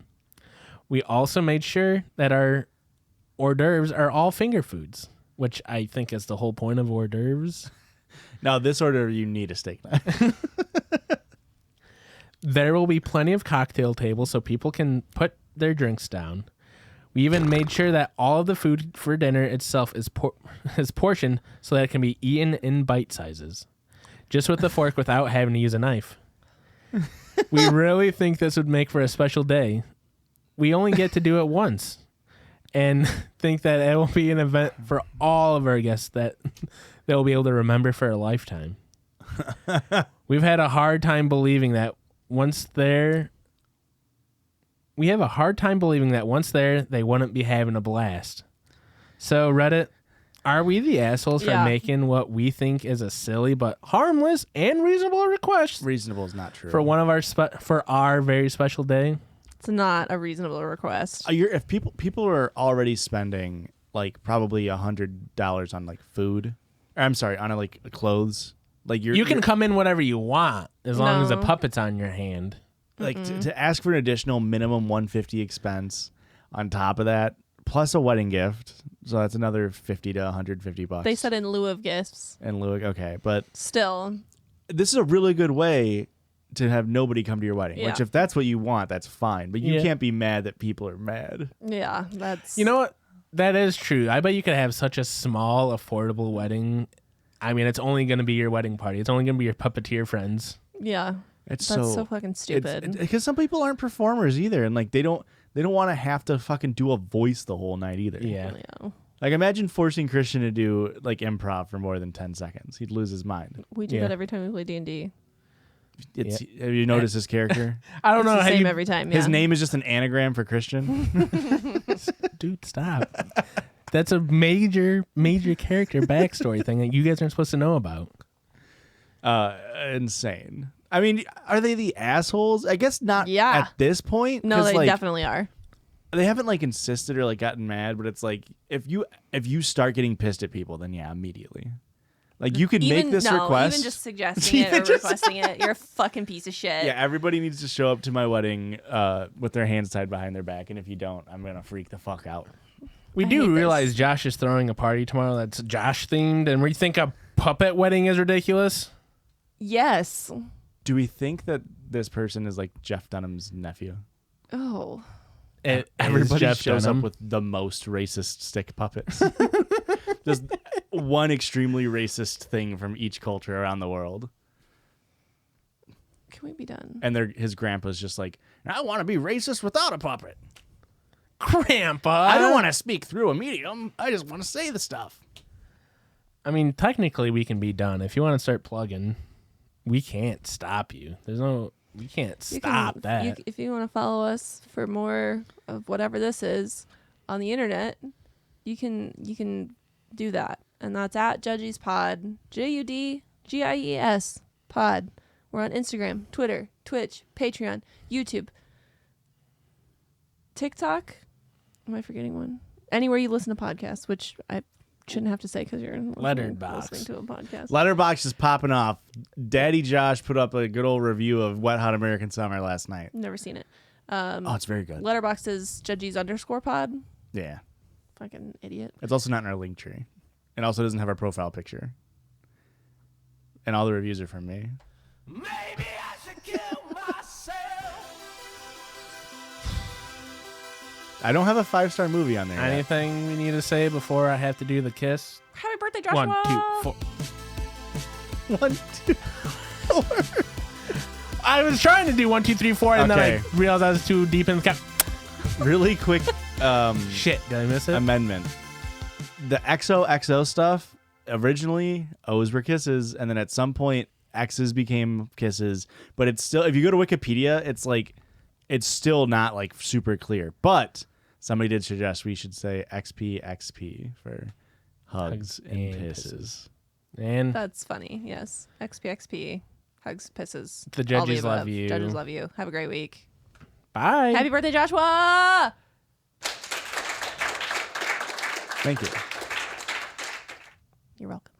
We also made sure that our hors d'oeuvres are all finger foods, which I think is the whole point of hors d'oeuvres. Now, this order, you need a steak knife. There will be plenty of cocktail tables so people can put their drinks down. We even made sure that all of the food for dinner itself is portioned so that it can be eaten in bite sizes, just with the fork without having to use a knife. We really think this would make for a special day. We only get to do it once, and think that it will be an event for all of our guests that they'll be able to remember for a lifetime. We've had a hard time believing that once there, they wouldn't be having a blast. So Reddit, are we the assholes for making what we think is a silly but harmless and reasonable request? Reasonable is not true. For one of our for our very special day. It's not a reasonable request. If people are already spending like probably $100 on like food, or I'm sorry, on like clothes, like you can come in whatever you want as long as the puppet's on your hand. Like to ask for an additional minimum $150 expense on top of that, plus a wedding gift, so that's another $50 to $150. They said in lieu of gifts. Okay, but Still, this is a really good way to have nobody come to your wedding. Which, if that's what you want, that's fine. But you can't be mad that people are mad. Yeah, that's. You know what? That is true. I bet you could have such a small, affordable wedding. I mean, it's only going to be your wedding party. It's only going to be your puppeteer friends. Yeah. That's so fucking stupid. Because some people aren't performers either, and like they don't want to have to fucking do a voice the whole night either. Yeah. Like imagine forcing Christian to do like improv for more than 10 seconds. He'd lose his mind. We do that every time we play D&D. Have you noticed his character? I don't know the how same every time. Yeah. His name is just an anagram for Christian. Dude, stop. That's a major character backstory thing that you guys aren't supposed to know about. Insane. I mean, are they the assholes? I guess not at this point. No, they definitely are. They haven't like insisted or like gotten mad, but it's like if you start getting pissed at people, then immediately. Like you could make this request. Even just suggesting it or requesting it, you're a fucking piece of shit. Yeah, everybody needs to show up to my wedding with their hands tied behind their back, and if you don't, I'm gonna freak the fuck out. We do realize Josh is throwing a party tomorrow that's Josh themed, and we think a puppet wedding is ridiculous. Yes. Do we think that this person is like Jeff Dunham's nephew? Oh. Everybody shows up with the most racist stick puppets. Just one extremely racist thing from each culture around the world. Can we be done? And his grandpa's just like, I want to be racist without a puppet. Grandpa! I don't want to speak through a medium. I just want to say the stuff. I mean, technically we can be done. If you want to start plugging, we can't stop you. We can't stop that. If you want to follow us for more of whatever this is on the internet, you can do that. And that's at Judgies Pod. JUDGIES Pod. We're on Instagram, Twitter, Twitch, Patreon, YouTube, TikTok. Am I forgetting one? Anywhere you listen to podcasts, which Shouldn't have to say because you're Letterboxd. listening to a podcast. Letterboxd is popping off. Daddy Josh put up a good old review of Wet Hot American Summer last night. Never seen it. Oh, it's very good. Letterboxd is Judgies _pod. Yeah. Fucking idiot. It's also not in our link tree. It also doesn't have our profile picture. And all the reviews are from me. Maybe I should kill myself. I don't have a 5-star movie on there yet. Anything we need to say before I have to do the kiss? Happy birthday, Joshua! 1, 2, 4. 1, 2, 4. I was trying to do 1, 2, 3, 4, and then Okay. I realized I was too deep in the cap. Really quick Shit, did I miss it? amendment. The XOXO stuff, originally O's were kisses, and then at some point X's became kisses. But it's still, if you go to Wikipedia, it's like, it's still not like super clear. But somebody did suggest we should say XPXP for hugs and pisses. And That's funny. Yes. XPXP. Hugs, pisses. The all Judgies above. love you. Judges love you. Have a great week. bye. Happy birthday, Joshua! Thank you. You're welcome.